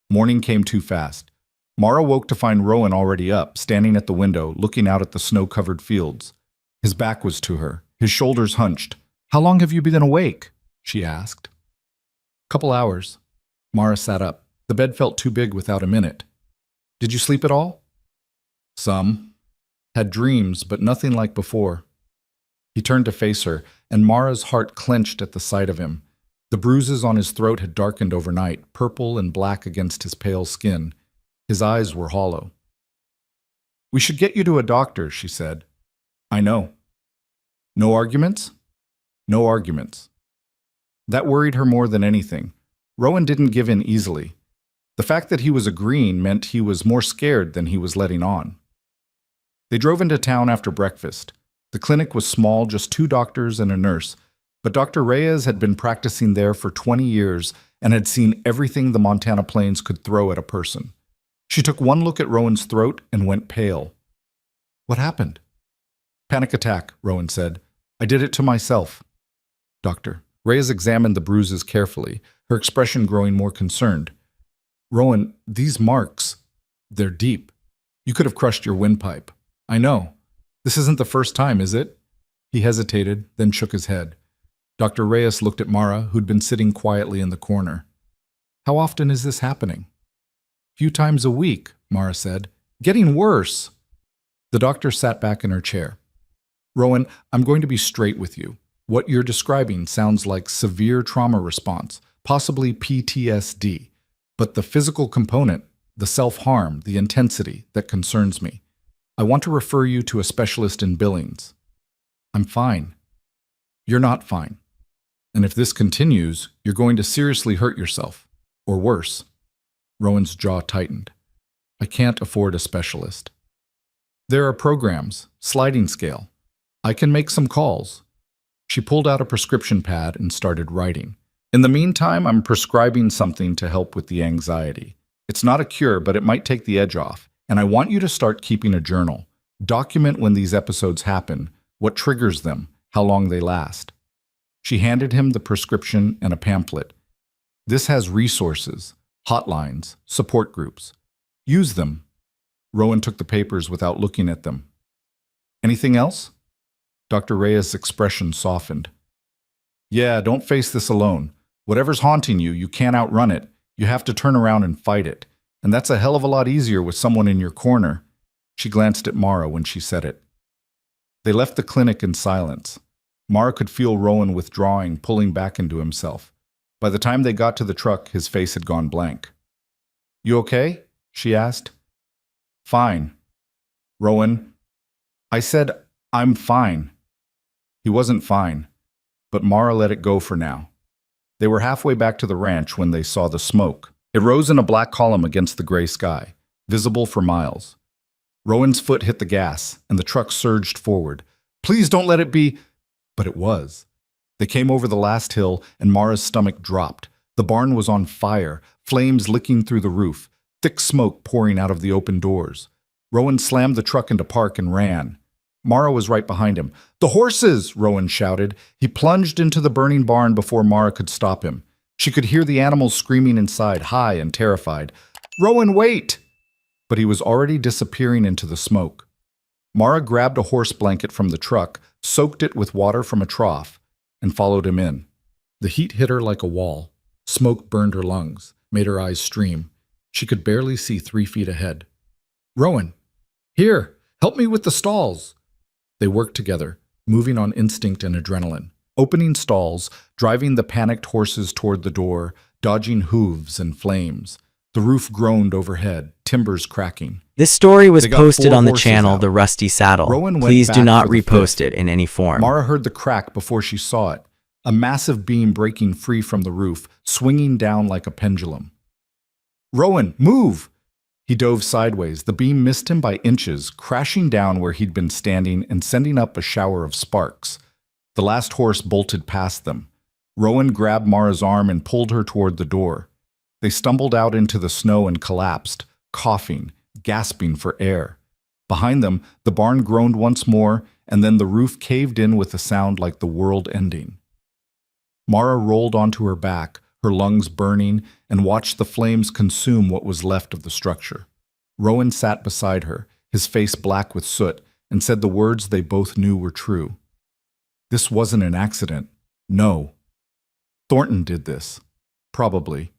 S1: Morning came too fast. Mara woke to find Rowan already up, standing at the window, looking out at the snow-covered fields. His back was to her, his shoulders hunched. "How long have you been awake?" she asked. "Couple hours." Mara sat up. The bed felt too big without him in it. "Did you sleep at all?" "Some. Had dreams, but nothing like before." He turned to face her, and Mara's heart clenched at the sight of him. The bruises on his throat had darkened overnight, purple and black against his pale skin. His eyes were hollow. "We should get you to a doctor," she said. "I know." "No arguments?" "No arguments." That worried her more than anything. Rowan didn't give in easily. The fact that he was agreeing meant he was more scared than he was letting on. They drove into town after breakfast. The clinic was small, just 2 doctors and a nurse, but Dr. Reyes had been practicing there for 20 years and had seen everything the Montana plains could throw at a person. She took one look at Rowan's throat and went pale. "What happened?" "Panic attack," Rowan said. "I did it to myself." "Doctor." Reyes examined the bruises carefully, her expression growing more concerned. "Rowan, these marks, they're deep. You could have crushed your windpipe." "I know. This isn't the first time, is it?" He hesitated, then shook his head. Dr. Reyes looked at Mara, who'd been sitting quietly in the corner. "How often is this happening?" "Few times a week," Mara said. "Getting worse." The doctor sat back in her chair. "Rowan, I'm going to be straight with you. What you're describing sounds like severe trauma response, possibly PTSD. But the physical component, the self-harm, the intensity, that concerns me. I want to refer you to a specialist in Billings." "I'm fine." "You're not fine. And if this continues, you're going to seriously hurt yourself. Or worse." Rowan's jaw tightened. "I can't afford a specialist." "There are programs, sliding scale. I can make some calls." She pulled out a prescription pad and started writing. "In the meantime, I'm prescribing something to help with the anxiety. It's not a cure, but it might take the edge off. And I want you to start keeping a journal. Document when these episodes happen, what triggers them, how long they last." She handed him the prescription and a pamphlet. "This has resources, hotlines, support groups. Use them." Rowan took the papers without looking at them. "Anything else?" Dr. Reyes' expression softened. "Yeah, don't face this alone. Whatever's haunting you, you can't outrun it. You have to turn around and fight it. And that's a hell of a lot easier with someone in your corner." She glanced at Mara when she said it. They left the clinic in silence. Mara could feel Rowan withdrawing, pulling back into himself. By the time they got to the truck, his face had gone blank. "You okay?" she asked. "Fine." "Rowan?" "I said, I'm fine." He wasn't fine, but Mara let it go for now. They were halfway back to the ranch when they saw the smoke. It rose in a black column against the gray sky, visible for miles. Rowan's foot hit the gas, and the truck surged forward. "Please don't let it be—" But it was. They came over the last hill, and Mara's stomach dropped. The barn was on fire, flames licking through the roof, thick smoke pouring out of the open doors. Rowan slammed the truck into park and ran. Mara was right behind him. "The horses!" Rowan shouted. He plunged into the burning barn before Mara could stop him. She could hear the animals screaming inside, high and terrified. "Rowan, wait!" But he was already disappearing into the smoke. Mara grabbed a horse blanket from the truck, soaked it with water from a trough, and followed him in. The heat hit her like a wall. Smoke burned her lungs, made her eyes stream. She could barely see 3 feet ahead. "Rowan! Here! Help me with the stalls!" They worked together, moving on instinct and adrenaline. Opening stalls, driving the panicked horses toward the door, dodging hooves and flames. The roof groaned overhead, timbers cracking.
S2: This story was
S1: They got
S2: posted
S1: 4
S2: on the
S1: horses
S2: channel
S1: out.
S2: The Rusty Saddle.
S1: Rowan went
S2: Please do
S1: back
S2: not
S1: for the
S2: repost
S1: fifth.
S2: it in any form.
S1: Mara heard the crack before she saw it, a massive beam breaking free from the roof, swinging down like a pendulum. "Rowan, move!" He dove sideways. The beam missed him by inches, crashing down where he'd been standing and sending up a shower of sparks. The last horse bolted past them. Rowan grabbed Mara's arm and pulled her toward the door. They stumbled out into the snow and collapsed, coughing, gasping for air. Behind them, the barn groaned once more, and then the roof caved in with a sound like the world ending. Mara rolled onto her back, her lungs burning, and watched the flames consume what was left of the structure. Rowan sat beside her, his face black with soot, and said the words they both knew were true. This wasn't an accident. No. Thornton did this. Probably.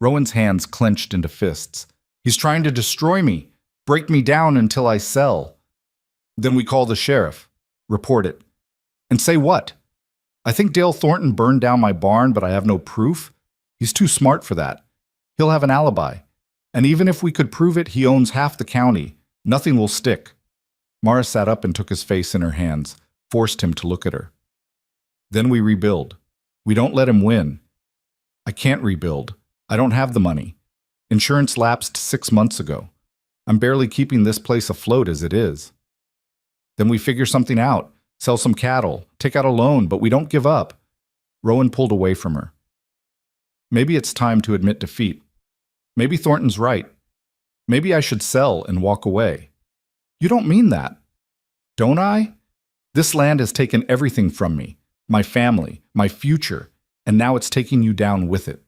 S1: Rowan's hands clenched into fists. "He's trying to destroy me, break me down until I sell." "Then we call the sheriff. Report it." "And say what?" "I think Dale Thornton burned down my barn, but I have no proof. He's too smart for that. He'll have an alibi. And even if we could prove it, he owns half the county. Nothing will stick." Mara sat up and took his face in her hands, forced him to look at her. "Then we rebuild. We don't let him win." "I can't rebuild. I don't have the money. Insurance lapsed 6 months ago. I'm barely keeping this place afloat as it is." "Then we figure something out. Sell some cattle, take out a loan, but we don't give up." Rowan pulled away from her. "Maybe it's time to admit defeat. Maybe Thornton's right. Maybe I should sell and walk away." "You don't mean that." "Don't I? This land has taken everything from me, my family, my future, and now it's taking you down with it.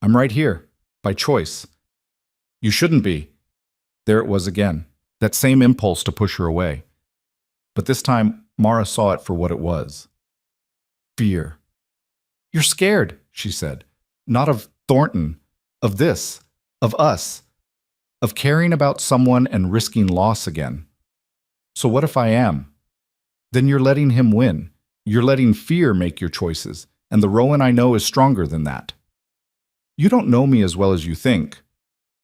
S1: I'm right here, by choice." "You shouldn't be." There it was again, that same impulse to push her away. But this time, Mara saw it for what it was. Fear. "You're scared," she said. "Not of Thornton, of this, of us, of caring about someone and risking loss again." "So what if I am?" "Then you're letting him win. You're letting fear make your choices, and the Rowan I know is stronger than that." "You don't know me as well as you think."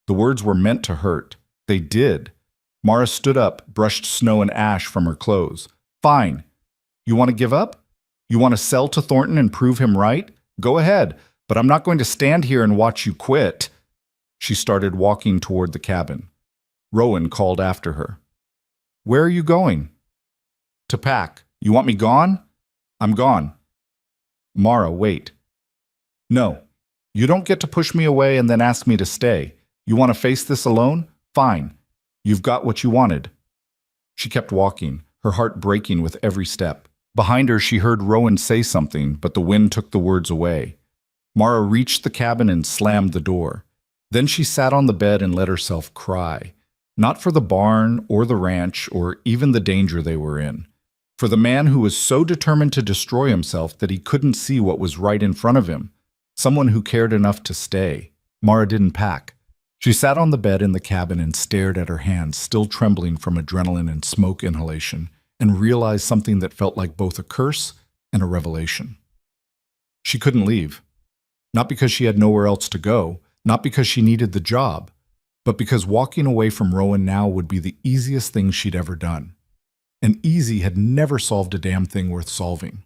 S1: The words were meant to hurt. They did. Mara stood up, brushed snow and ash from her clothes. "Fine. You want to give up? You want to sell to Thornton and prove him right? Go ahead, but I'm not going to stand here and watch you quit." She started walking toward the cabin. Rowan called after her. "Where are you going?" "To pack. You want me gone?" "I'm gone." "Mara, wait." "No. You don't get to push me away and then ask me to stay. You want to face this alone? Fine. You've got what you wanted." She kept walking, her heart breaking with every step. Behind her, she heard Rowan say something, but the wind took the words away. Mara reached the cabin and slammed the door. Then she sat on the bed and let herself cry. Not for the barn or the ranch or even the danger they were in. For the man who was so determined to destroy himself that he couldn't see what was right in front of him. Someone who cared enough to stay. Mara didn't pack. She sat on the bed in the cabin and stared at her hands, still trembling from adrenaline and smoke inhalation, and realized something that felt like both a curse and a revelation. She couldn't leave. Not because she had nowhere else to go, not because she needed the job, but because walking away from Rowan now would be the easiest thing she'd ever done. And easy had never solved a damn thing worth solving.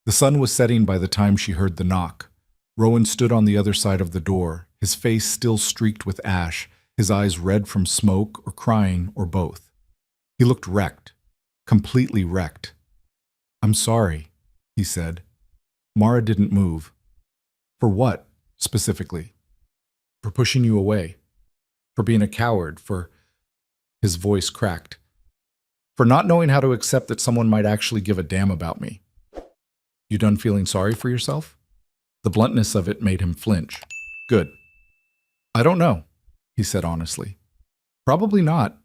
S1: The sun was setting by the time she heard the knock. Rowan stood on the other side of the door, his face still streaked with ash, his eyes red from smoke or crying or both. He looked wrecked, completely wrecked. "I'm sorry," he said. Mara didn't move. "For what, specifically?" "For pushing you away. For being a coward. For—" His voice cracked. "For not knowing how to accept that someone might actually give a damn about me. You done feeling sorry for yourself?" The bluntness of it made him flinch. "Good. I don't know," he said honestly. "Probably not.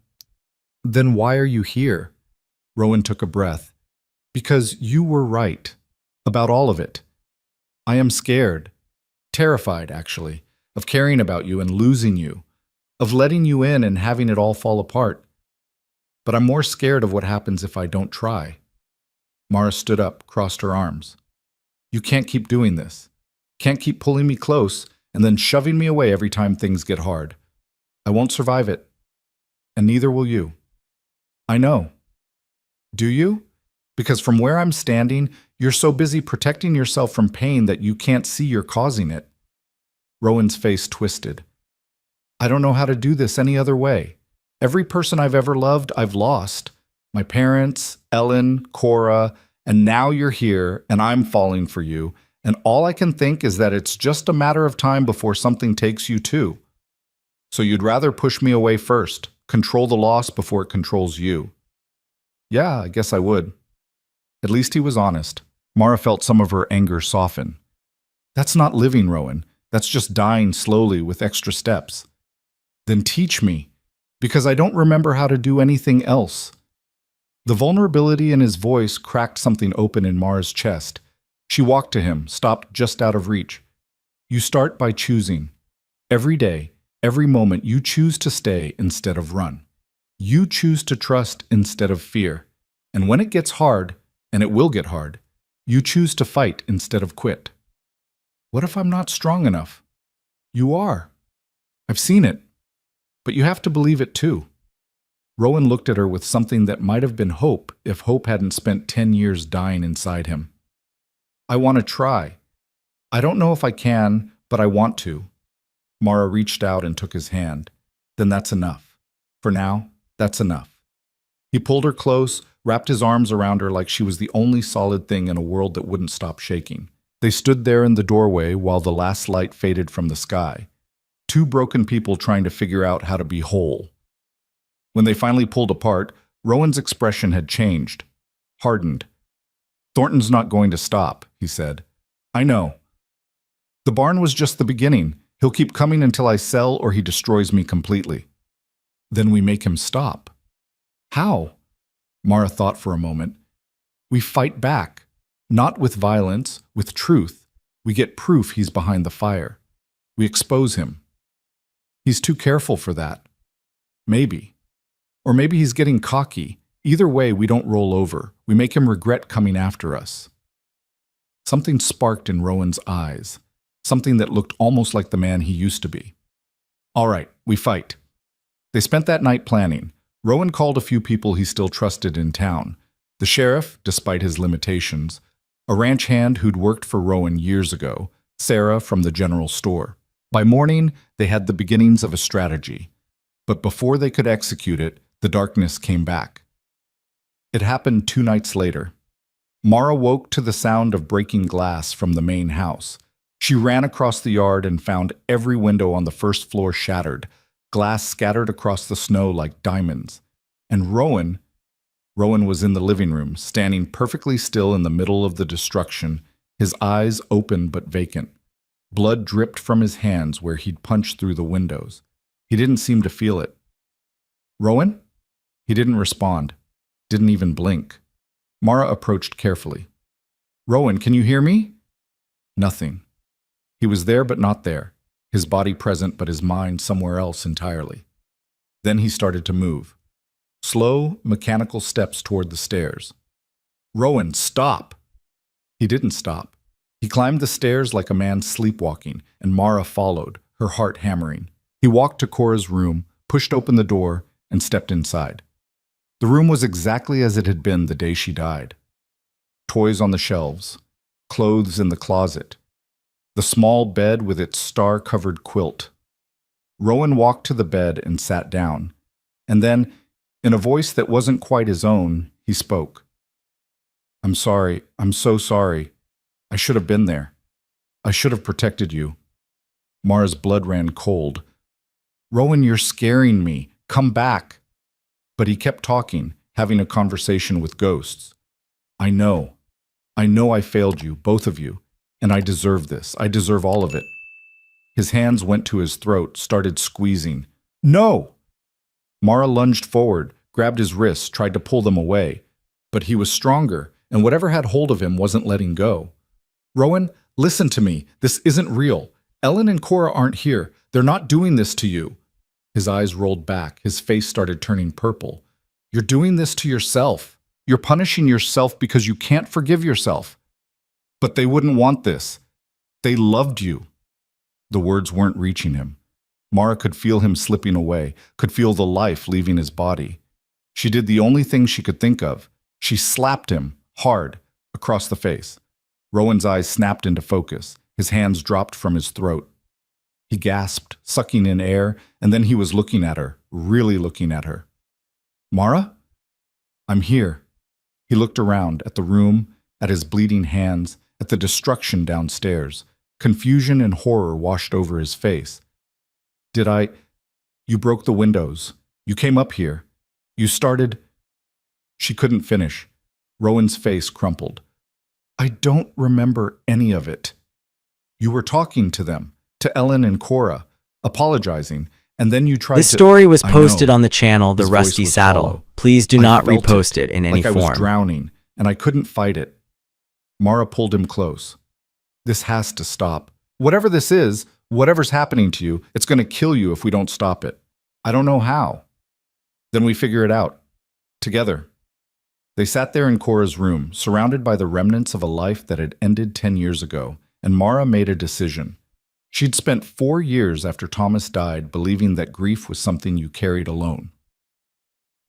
S1: Then why are you here? Rowan took a breath. Because you were right. About all of it. I am scared. Terrified, actually, of caring about you and losing you. Of letting you in and having it all fall apart. But I'm more scared of what happens if I don't try. Mara stood up, crossed her arms. You can't keep doing this. Can't keep pulling me close and then shoving me away every time things get hard. I won't survive it. And neither will you. I know. Do you? Because from where I'm standing, you're so busy protecting yourself from pain that you can't see you're causing it. Rowan's face twisted. I don't know how to do this any other way. Every person I've ever loved, I've lost. My parents, Ellen, Cora, and now you're here, and I'm falling for you, and all I can think is that it's just a matter of time before something takes you too. So you'd rather push me away first, control the loss before it controls you. Yeah, I guess I would. At least he was honest. Mara felt some of her anger soften. That's not living, Rowan. That's just dying slowly with extra steps. Then teach me, because I don't remember how to do anything else. The vulnerability in his voice cracked something open in Mara's chest. She walked to him, stopped just out of reach. You start by choosing. Every day, every moment, you choose to stay instead of run. You choose to trust instead of fear. And when it gets hard, and it will get hard, you choose to fight instead of quit. What if I'm not strong enough? You are. I've seen it. But you have to believe it too. Rowan looked at her with something that might have been hope if hope hadn't spent 10 years dying inside him. I want to try. I don't know if I can, but I want to. Mara reached out and took his hand. Then that's enough. For now, that's enough. He pulled her close, wrapped his arms around her like she was the only solid thing in a world that wouldn't stop shaking. They stood there in the doorway while the last light faded from the sky. Two broken people trying to figure out how to be whole. When they finally pulled apart, Rowan's expression had changed, hardened. Thornton's not going to stop, he said. I know. The barn was just the beginning. He'll keep coming until I sell or he destroys me completely. Then we make him stop. How? Mara thought for a moment. We fight back. Not with violence, with truth. We get proof he's behind the fire. We expose him. He's too careful for that. Maybe. Or maybe he's getting cocky. Either way, we don't roll over. We make him regret coming after us. Something sparked in Rowan's eyes. Something that looked almost like the man he used to be. All right, we fight. They spent that night planning. Rowan called a few people he still trusted in town. The sheriff, despite his limitations. A ranch hand who'd worked for Rowan years ago. Sarah from the general store. By morning, they had the beginnings of a strategy. But before they could execute it, the darkness came back. It happened 2 nights later. Mara woke to the sound of breaking glass from the main house. She ran across the yard and found every window on the first floor shattered, glass scattered across the snow like diamonds. And Rowan was in the living room, standing perfectly still in the middle of the destruction, his eyes open but vacant. Blood dripped from his hands where he'd punched through the windows. He didn't seem to feel it. Rowan? He didn't respond. Didn't even blink. Mara approached carefully. Rowan, can you hear me? Nothing. He was there but not there, his body present but his mind somewhere else entirely. Then he started to move. Slow, mechanical steps toward the stairs. Rowan, stop! He didn't stop. He climbed the stairs like a man sleepwalking, and Mara followed, her heart hammering. He walked to Cora's room, pushed open the door, and stepped inside. The room was exactly as it had been the day she died. Toys on the shelves, clothes in the closet, the small bed with its star-covered quilt. Rowan walked to the bed and sat down, and then, in a voice that wasn't quite his own, he spoke. I'm sorry. I'm so sorry. I should have been there. I should have protected you. Mara's blood ran cold. Rowan, you're scaring me. Come back. But he kept talking, having a conversation with ghosts. I know. I know I failed you, both of you, and I deserve this. I deserve all of it. His hands went to his throat, started squeezing. No! Mara lunged forward, grabbed his wrists, tried to pull them away. But he was stronger, and whatever had hold of him wasn't letting go. Rowan, listen to me. This isn't real. Ellen and Cora aren't here. They're not doing this to you. His eyes rolled back. His face started turning purple. You're doing this to yourself. You're punishing yourself because you can't forgive yourself. But they wouldn't want this. They loved you. The words weren't reaching him. Mara could feel him slipping away, could feel the life leaving his body. She did the only thing she could think of. She slapped him, hard, across the face. Rowan's eyes snapped into focus. His hands dropped from his throat. He gasped, sucking in air, and then he was looking at her, really looking at her. Mara? I'm here. He looked around, at the room, at his bleeding hands, at the destruction downstairs. Confusion and horror washed over his face. You broke the windows. You came up here. You started... She couldn't finish. Rowan's face crumpled. I don't remember any of it. You were talking to them, to Ellen and Cora, apologizing, and then you tried
S2: This
S1: to...
S2: story was
S1: I
S2: posted
S1: know.
S2: on the channel The
S1: His voice
S2: Rusty
S1: was
S2: Saddle.
S1: hollow.
S2: Please do
S1: I
S2: not
S1: felt
S2: repost it in any
S1: like I was
S2: form.
S1: drowning, and I couldn't fight it. Mara pulled him close. This has to stop. Whatever this is, whatever's happening to you, it's going to kill you if we don't stop it. I don't know how. Then we figure it out. Together. They sat there in Cora's room, surrounded by the remnants of a life that had ended 10 years ago, and Mara made a decision. She'd spent 4 years after Thomas died believing that grief was something you carried alone.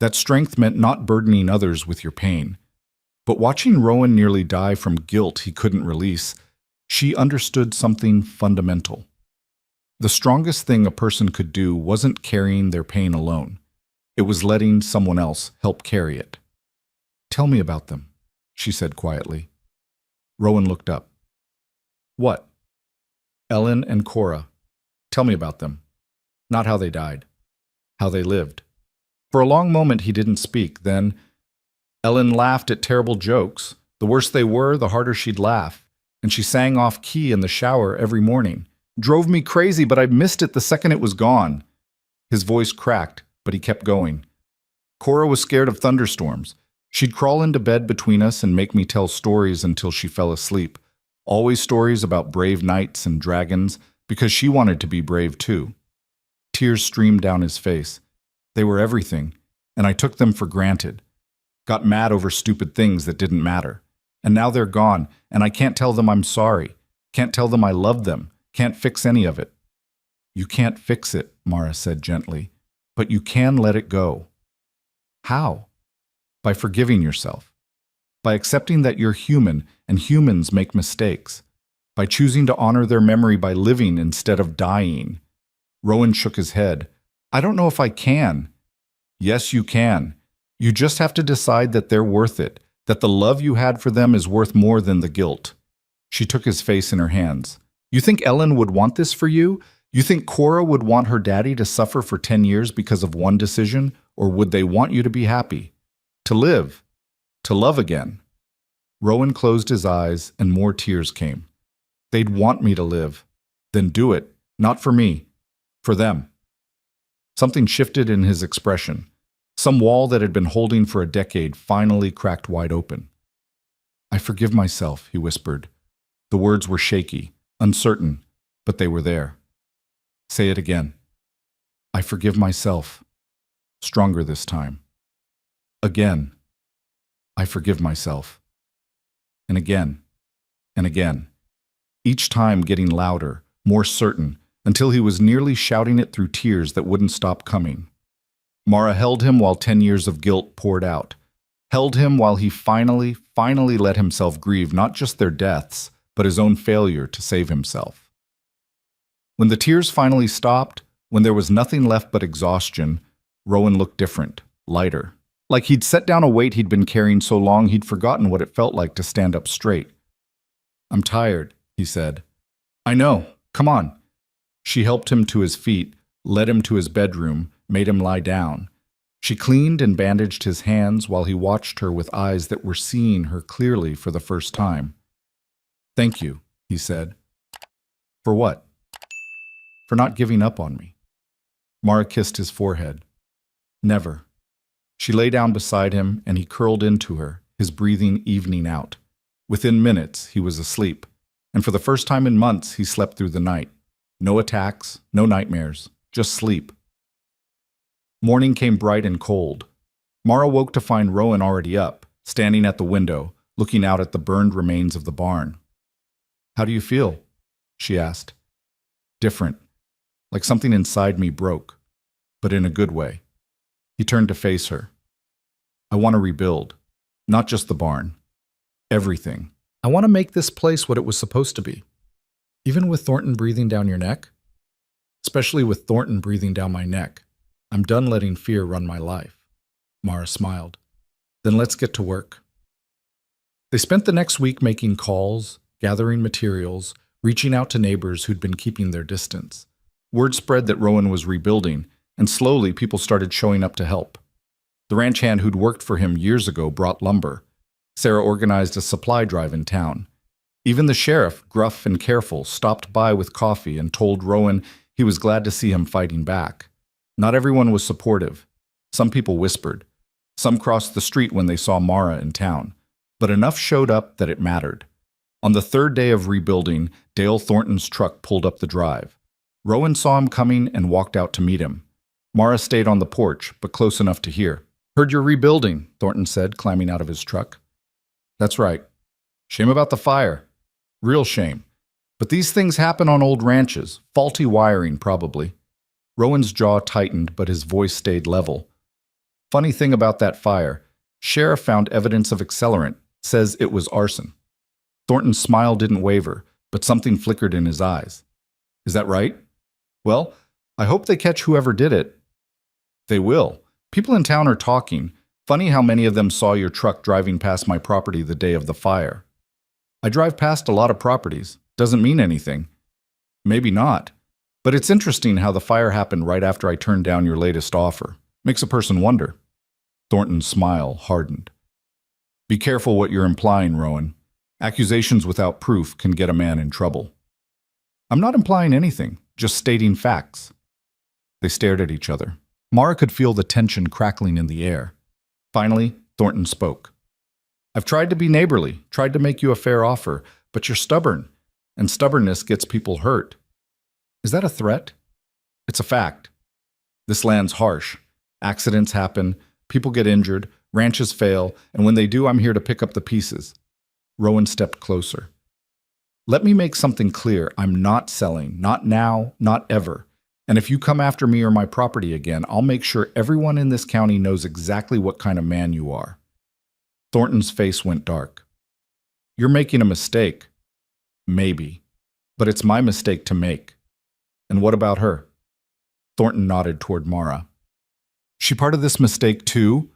S1: That strength meant not burdening others with your pain. But watching Rowan nearly die from guilt he couldn't release, she understood something fundamental. The strongest thing a person could do wasn't carrying their pain alone. It was letting someone else help carry it. Tell me about them, she said quietly. Rowan looked up. What? Ellen and Cora. Tell me about them. Not how they died. How they lived. For a long moment he didn't speak. Then Ellen laughed at terrible jokes. The worse they were, the harder she'd laugh. And she sang off key in the shower every morning. Drove me crazy, but I missed it the second it was gone. His voice cracked, but he kept going. Cora was scared of thunderstorms. She'd crawl into bed between us and make me tell stories until she fell asleep. Always stories about brave knights and dragons, because she wanted to be brave too. Tears streamed down his face. They were everything, and I took them for granted. Got mad over stupid things that didn't matter. And now they're gone, and I can't tell them I'm sorry. Can't tell them I love them. Can't fix any of it. You can't fix it, Mara said gently, but you can let it go. How? By forgiving yourself. By accepting that you're human and humans make mistakes. By choosing to honor their memory by living instead of dying. Rowan shook his head. I don't know if I can. Yes, you can. You just have to decide that they're worth it, that the love you had for them is worth more than the guilt. She took his face in her hands. You think Ellen would want this for you? You think Cora would want her daddy to suffer for 10 years because of one decision? Or would they want you to be happy? To live? To love again? Rowan closed his eyes and more tears came. They'd want me to live. Then do it. Not for me. For them. Something shifted in his expression. Some wall that had been holding for a decade finally cracked wide open. I forgive myself, he whispered. The words were shaky, uncertain, but they were there. Say it again. I forgive myself. Stronger this time. Again. I forgive myself. And again. And again. Each time getting louder, more certain, until he was nearly shouting it through tears that wouldn't stop coming. Mara held him while 10 years of guilt poured out. Held him while he finally let himself grieve not just their deaths, but his own failure to save himself. When the tears finally stopped, when there was nothing left but exhaustion, Rowan looked different, lighter. Like he'd set down a weight he'd been carrying so long he'd forgotten what it felt like to stand up straight. I'm tired, he said. I know. Come on. She helped him to his feet, led him to his bedroom, made him lie down. She cleaned and bandaged his hands while he watched her with eyes that were seeing her clearly for the first time. Thank you, he said. For what? For not giving up on me. Mara kissed his forehead. Never. She lay down beside him, and he curled into her, his breathing evening out. Within minutes, he was asleep, and for the first time in months, he slept through the night. No attacks, no nightmares, just sleep. Morning came bright and cold. Mara woke to find Rowan already up, standing at the window, looking out at the burned remains of the barn. "How do you feel?" she asked. "Different, like something inside me broke, but in a good way." He turned to face her. "I want to rebuild, not just the barn. Everything. I want to make this place what it was supposed to be. Even with Thornton breathing down your neck? Especially with Thornton breathing down my neck. I'm done letting fear run my life." Mara smiled. "Then let's get to work." They spent the next week making calls, gathering materials, reaching out to neighbors who'd been keeping their distance. Word spread that Rowan was rebuilding, and slowly people started showing up to help. The ranch hand who'd worked for him years ago brought lumber. Sarah organized a supply drive in town. Even the sheriff, gruff and careful, stopped by with coffee and told Rowan he was glad to see him fighting back. Not everyone was supportive. Some people whispered. Some crossed the street when they saw Mara in town. But enough showed up that it mattered. On the third day of rebuilding, Dale Thornton's truck pulled up the drive. Rowan saw him coming and walked out to meet him. Mara stayed on the porch, but close enough to hear. "Heard you're rebuilding," Thornton said, climbing out of his truck. "That's right. Shame about the fire. Real shame. But these things happen on old ranches. Faulty wiring, probably." Rowan's jaw tightened, but his voice stayed level. "Funny thing about that fire, sheriff found evidence of accelerant, says it was arson." Thornton's smile didn't waver, but something flickered in his eyes. "Is that right? Well, I hope they catch whoever did it." "They will. People in town are talking. Funny how many of them saw your truck driving past my property the day of the fire." "I drive past a lot of properties. Doesn't mean anything." "Maybe not. But it's interesting how the fire happened right after I turned down your latest offer. Makes a person wonder." Thornton's smile hardened. "Be careful what you're implying, Rowan. Accusations without proof can get a man in trouble." "I'm not implying anything, just stating facts." They stared at each other. Mara could feel the tension crackling in the air. Finally, Thornton spoke. "I've tried to be neighborly, tried to make you a fair offer, but you're stubborn, and stubbornness gets people hurt." "Is that a threat?" "It's a fact. This land's harsh. Accidents happen, people get injured, ranches fail, and when they do, I'm here to pick up the pieces." Rowan stepped closer. "Let me make something clear. I'm not selling, not now, not ever. And if you come after me or my property again, I'll make sure everyone in this county knows exactly what kind of man you are." Thornton's face went dark. "You're making a mistake." "Maybe. But it's my mistake to make." "And what about her?" Thornton nodded toward Mara. "She part of this mistake too?"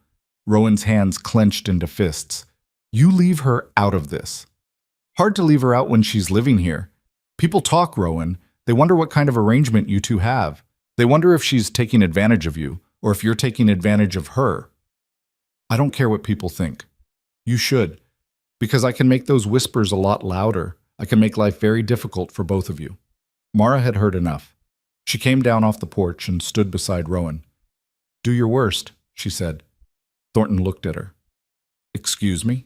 S1: Rowan's hands clenched into fists. "You leave her out of this." "Hard to leave her out when she's living here. People talk, Rowan. They wonder what kind of arrangement you two have. They wonder if she's taking advantage of you, or if you're taking advantage of her." "I don't care what people think." "You should, because I can make those whispers a lot louder. I can make life very difficult for both of you." Mara had heard enough. She came down off the porch and stood beside Rowan. "Do your worst," she said. Thornton looked at her. "Excuse me?"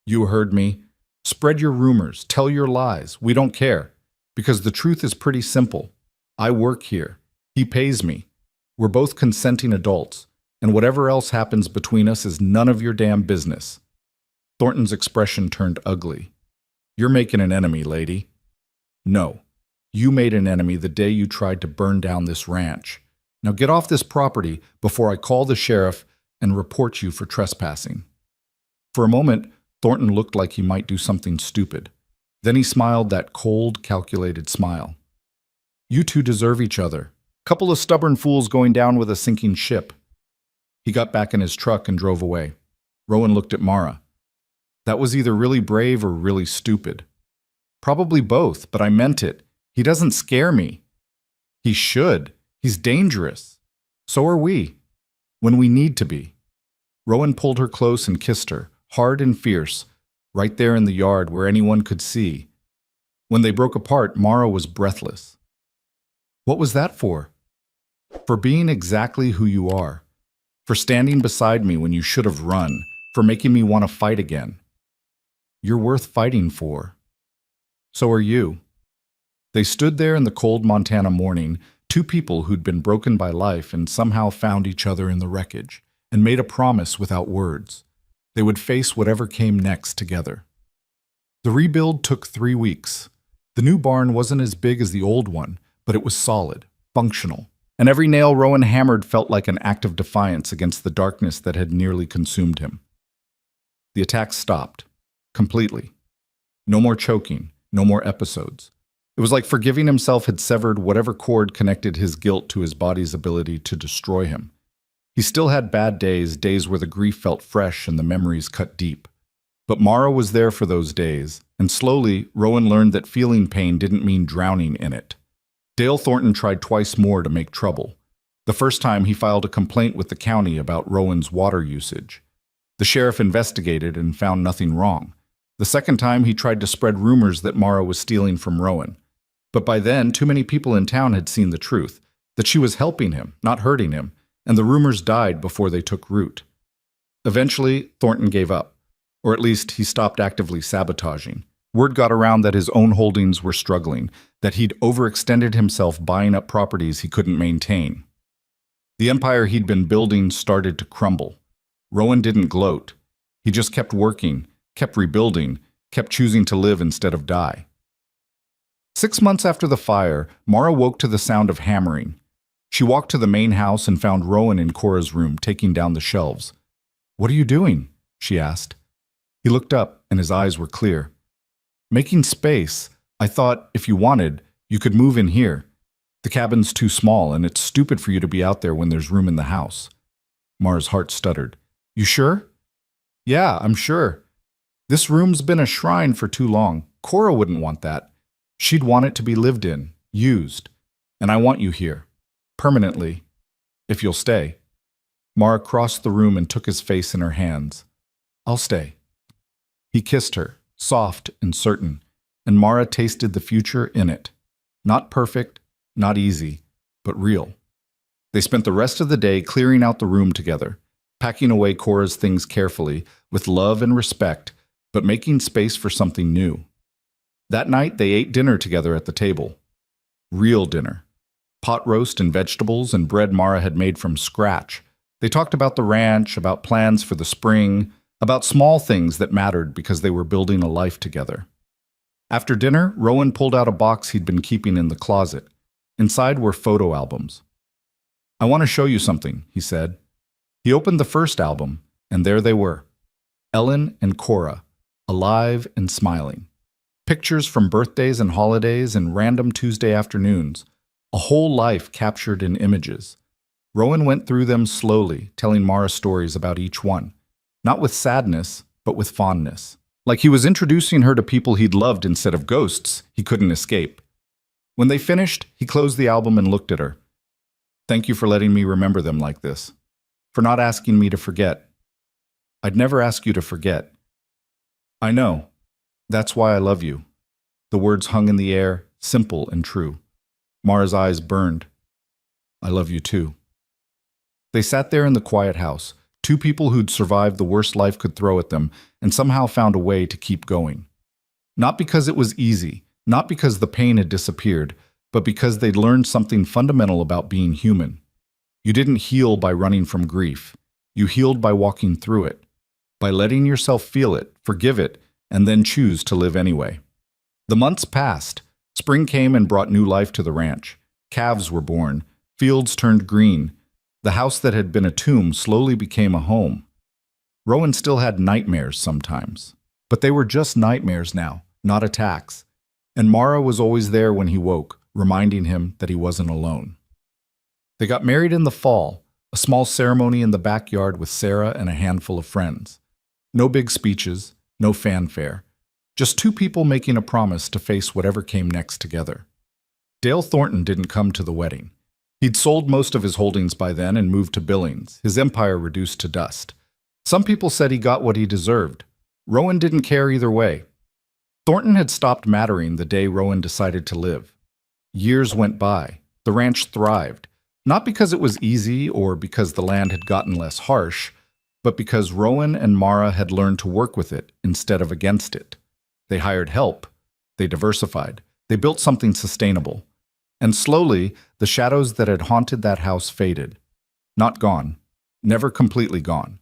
S1: "You heard me. Spread your rumors. Tell your lies. We don't care. Because the truth is pretty simple. I work here. He pays me. We're both consenting adults, and whatever else happens between us is none of your damn business." Thornton's expression turned ugly. "You're making an enemy, lady." "No. You made an enemy the day you tried to burn down this ranch. Now get off this property before I call the sheriff and report you for trespassing." For a moment, Thornton looked like he might do something stupid. Then he smiled that cold, calculated smile. "You two deserve each other. Couple of stubborn fools going down with a sinking ship." He got back in his truck and drove away. Rowan looked at Mara. "That was either really brave or really stupid." "Probably both, but I meant it. He doesn't scare me." "He should. He's dangerous. So are we. When we need to be." Rowan pulled her close and kissed her, hard and fierce, right there in the yard where anyone could see. When they broke apart, Mara was breathless. "What was that for?" "For being exactly who you are. for standing beside me when you should have run, for making me want to fight again. You're worth fighting for. So are you. They stood there in the cold Montana morning, two people who'd been broken by life and somehow found each other in the wreckage, and made a promise without words. They would face whatever came next together. The rebuild took 3 weeks. The new barn wasn't as big as the old one, but it was solid, functional, and every nail Rowan hammered felt like an act of defiance against the darkness that had nearly consumed him. The attack stopped, completely. No more choking, no more episodes. It was like forgiving himself had severed whatever cord connected his guilt to his body's ability to destroy him. He still had bad days, days where the grief felt fresh and the memories cut deep. But Mara was there for those days, and slowly, Rowan learned that feeling pain didn't mean drowning in it. Dale Thornton tried twice more to make trouble. The first time, he filed a complaint with the county about Rowan's water usage. The sheriff investigated and found nothing wrong. The second time, he tried to spread rumors that Mara was stealing from Rowan. But by then, too many people in town had seen the truth, that she was helping him, not hurting him, and the rumors died before they took root. Eventually, Thornton gave up, or at least he stopped actively sabotaging. Word got around that his own holdings were struggling, that he'd overextended himself buying up properties he couldn't maintain. The empire he'd been building started to crumble. Rowan didn't gloat. He just kept working, kept rebuilding, kept choosing to live instead of die. 6 months after the fire, Mara woke to the sound of hammering. She walked to the main house and found Rowan in Cora's room, taking down the shelves. "What are you doing?" she asked. He looked up, and his eyes were clear. "Making space. I thought, if you wanted, you could move in here. The cabin's too small, and it's stupid for you to be out there when there's room in the house." Mara's heart stuttered. "You sure?" "Yeah, I'm sure. This room's been a shrine for too long. Cora wouldn't want that. She'd want it to be lived in, used. And I want you here. Permanently. If you'll stay." Mara crossed the room and took his face in her hands. "I'll stay." He kissed her, soft and certain, and Mara tasted the future in it. Not perfect, not easy, but real. They spent the rest of the day clearing out the room together, packing away Cora's things carefully, with love and respect, but making space for something new. That night, they ate dinner together at the table. Real dinner. Pot roast and vegetables and bread Mara had made from scratch. They talked about the ranch, about plans for the spring, about small things that mattered because they were building a life together. After dinner, Rowan pulled out a box he'd been keeping in the closet. Inside were photo albums. "I want to show you something," he said. He opened the first album, and there they were. Ellen and Cora, alive and smiling. Pictures from birthdays and holidays and random Tuesday afternoons. A whole life captured in images. Rowan went through them slowly, telling Mara stories about each one. Not with sadness, but with fondness. Like he was introducing her to people he'd loved instead of ghosts he couldn't escape. When they finished, he closed the album and looked at her. "Thank you for letting me remember them like this. For not asking me to forget. I'd never ask you to forget. I know. That's why I love you." The words hung in the air, simple and true. Mara's eyes burned. "I love you too." They sat there in the quiet house, two people who'd survived the worst life could throw at them and somehow found a way to keep going. Not because it was easy, not because the pain had disappeared, but because they'd learned something fundamental about being human. You didn't heal by running from grief. You healed by walking through it, by letting yourself feel it, forgive it, and then choose to live anyway. The months passed. Spring came and brought new life to the ranch. Calves were born. Fields turned green. The house that had been a tomb slowly became a home. Rowan still had nightmares sometimes. But they were just nightmares now, not attacks. And Mara was always there when he woke, reminding him that he wasn't alone. They got married in the fall, a small ceremony in the backyard with Sarah and a handful of friends. No big speeches, no fanfare. Just two people making a promise to face whatever came next together. Dale Thornton didn't come to the wedding. He'd sold most of his holdings by then and moved to Billings, his empire reduced to dust. Some people said he got what he deserved. Rowan didn't care either way. Thornton had stopped mattering the day Rowan decided to live. Years went by. The ranch thrived. Not because it was easy or because the land had gotten less harsh, but because Rowan and Mara had learned to work with it instead of against it. They hired help. They diversified. They built something sustainable. And slowly, the shadows that had haunted that house faded. Not gone. Never completely gone.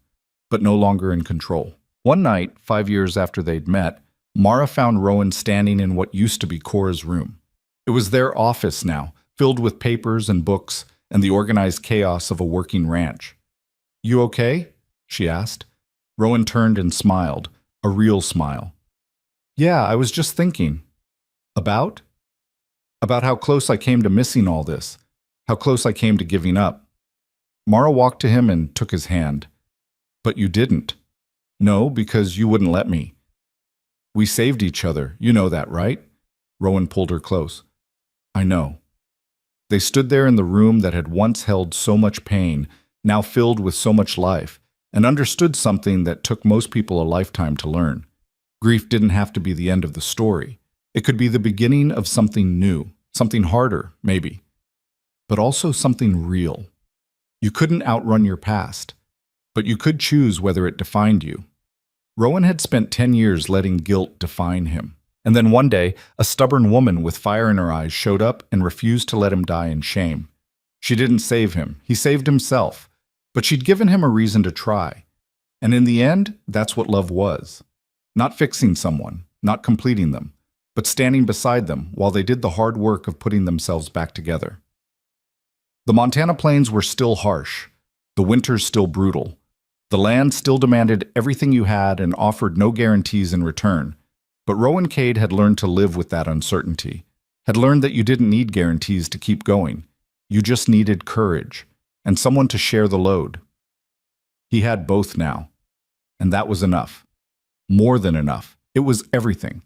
S1: But no longer in control. One night, 5 years after they'd met, Mara found Rowan standing in what used to be Cora's room. It was their office now, filled with papers and books and the organized chaos of a working ranch. "You okay?" she asked. Rowan turned and smiled, a real smile. "Yeah, I was just thinking." "About?" "About how close I came to missing all this, how close I came to giving up." Mara walked to him and took his hand. "But you didn't." "No, because you wouldn't let me." "We saved each other, you know that, right?" Rowan pulled her close. "I know." They stood there in the room that had once held so much pain, now filled with so much life, and understood something that took most people a lifetime to learn. Grief didn't have to be the end of the story. It could be the beginning of something new, something harder, maybe, but also something real. You couldn't outrun your past, but you could choose whether it defined you. Rowan had spent 10 years letting guilt define him. And then one day, a stubborn woman with fire in her eyes showed up and refused to let him die in shame. She didn't save him. He saved himself. But she'd given him a reason to try. And in the end, that's what love was. Not fixing someone, not completing them, but standing beside them while they did the hard work of putting themselves back together. The Montana plains were still harsh. The winters still brutal. The land still demanded everything you had and offered no guarantees in return. But Rowan Cade had learned to live with that uncertainty, had learned that you didn't need guarantees to keep going. You just needed courage and someone to share the load. He had both now, and that was enough. More than enough. It was everything.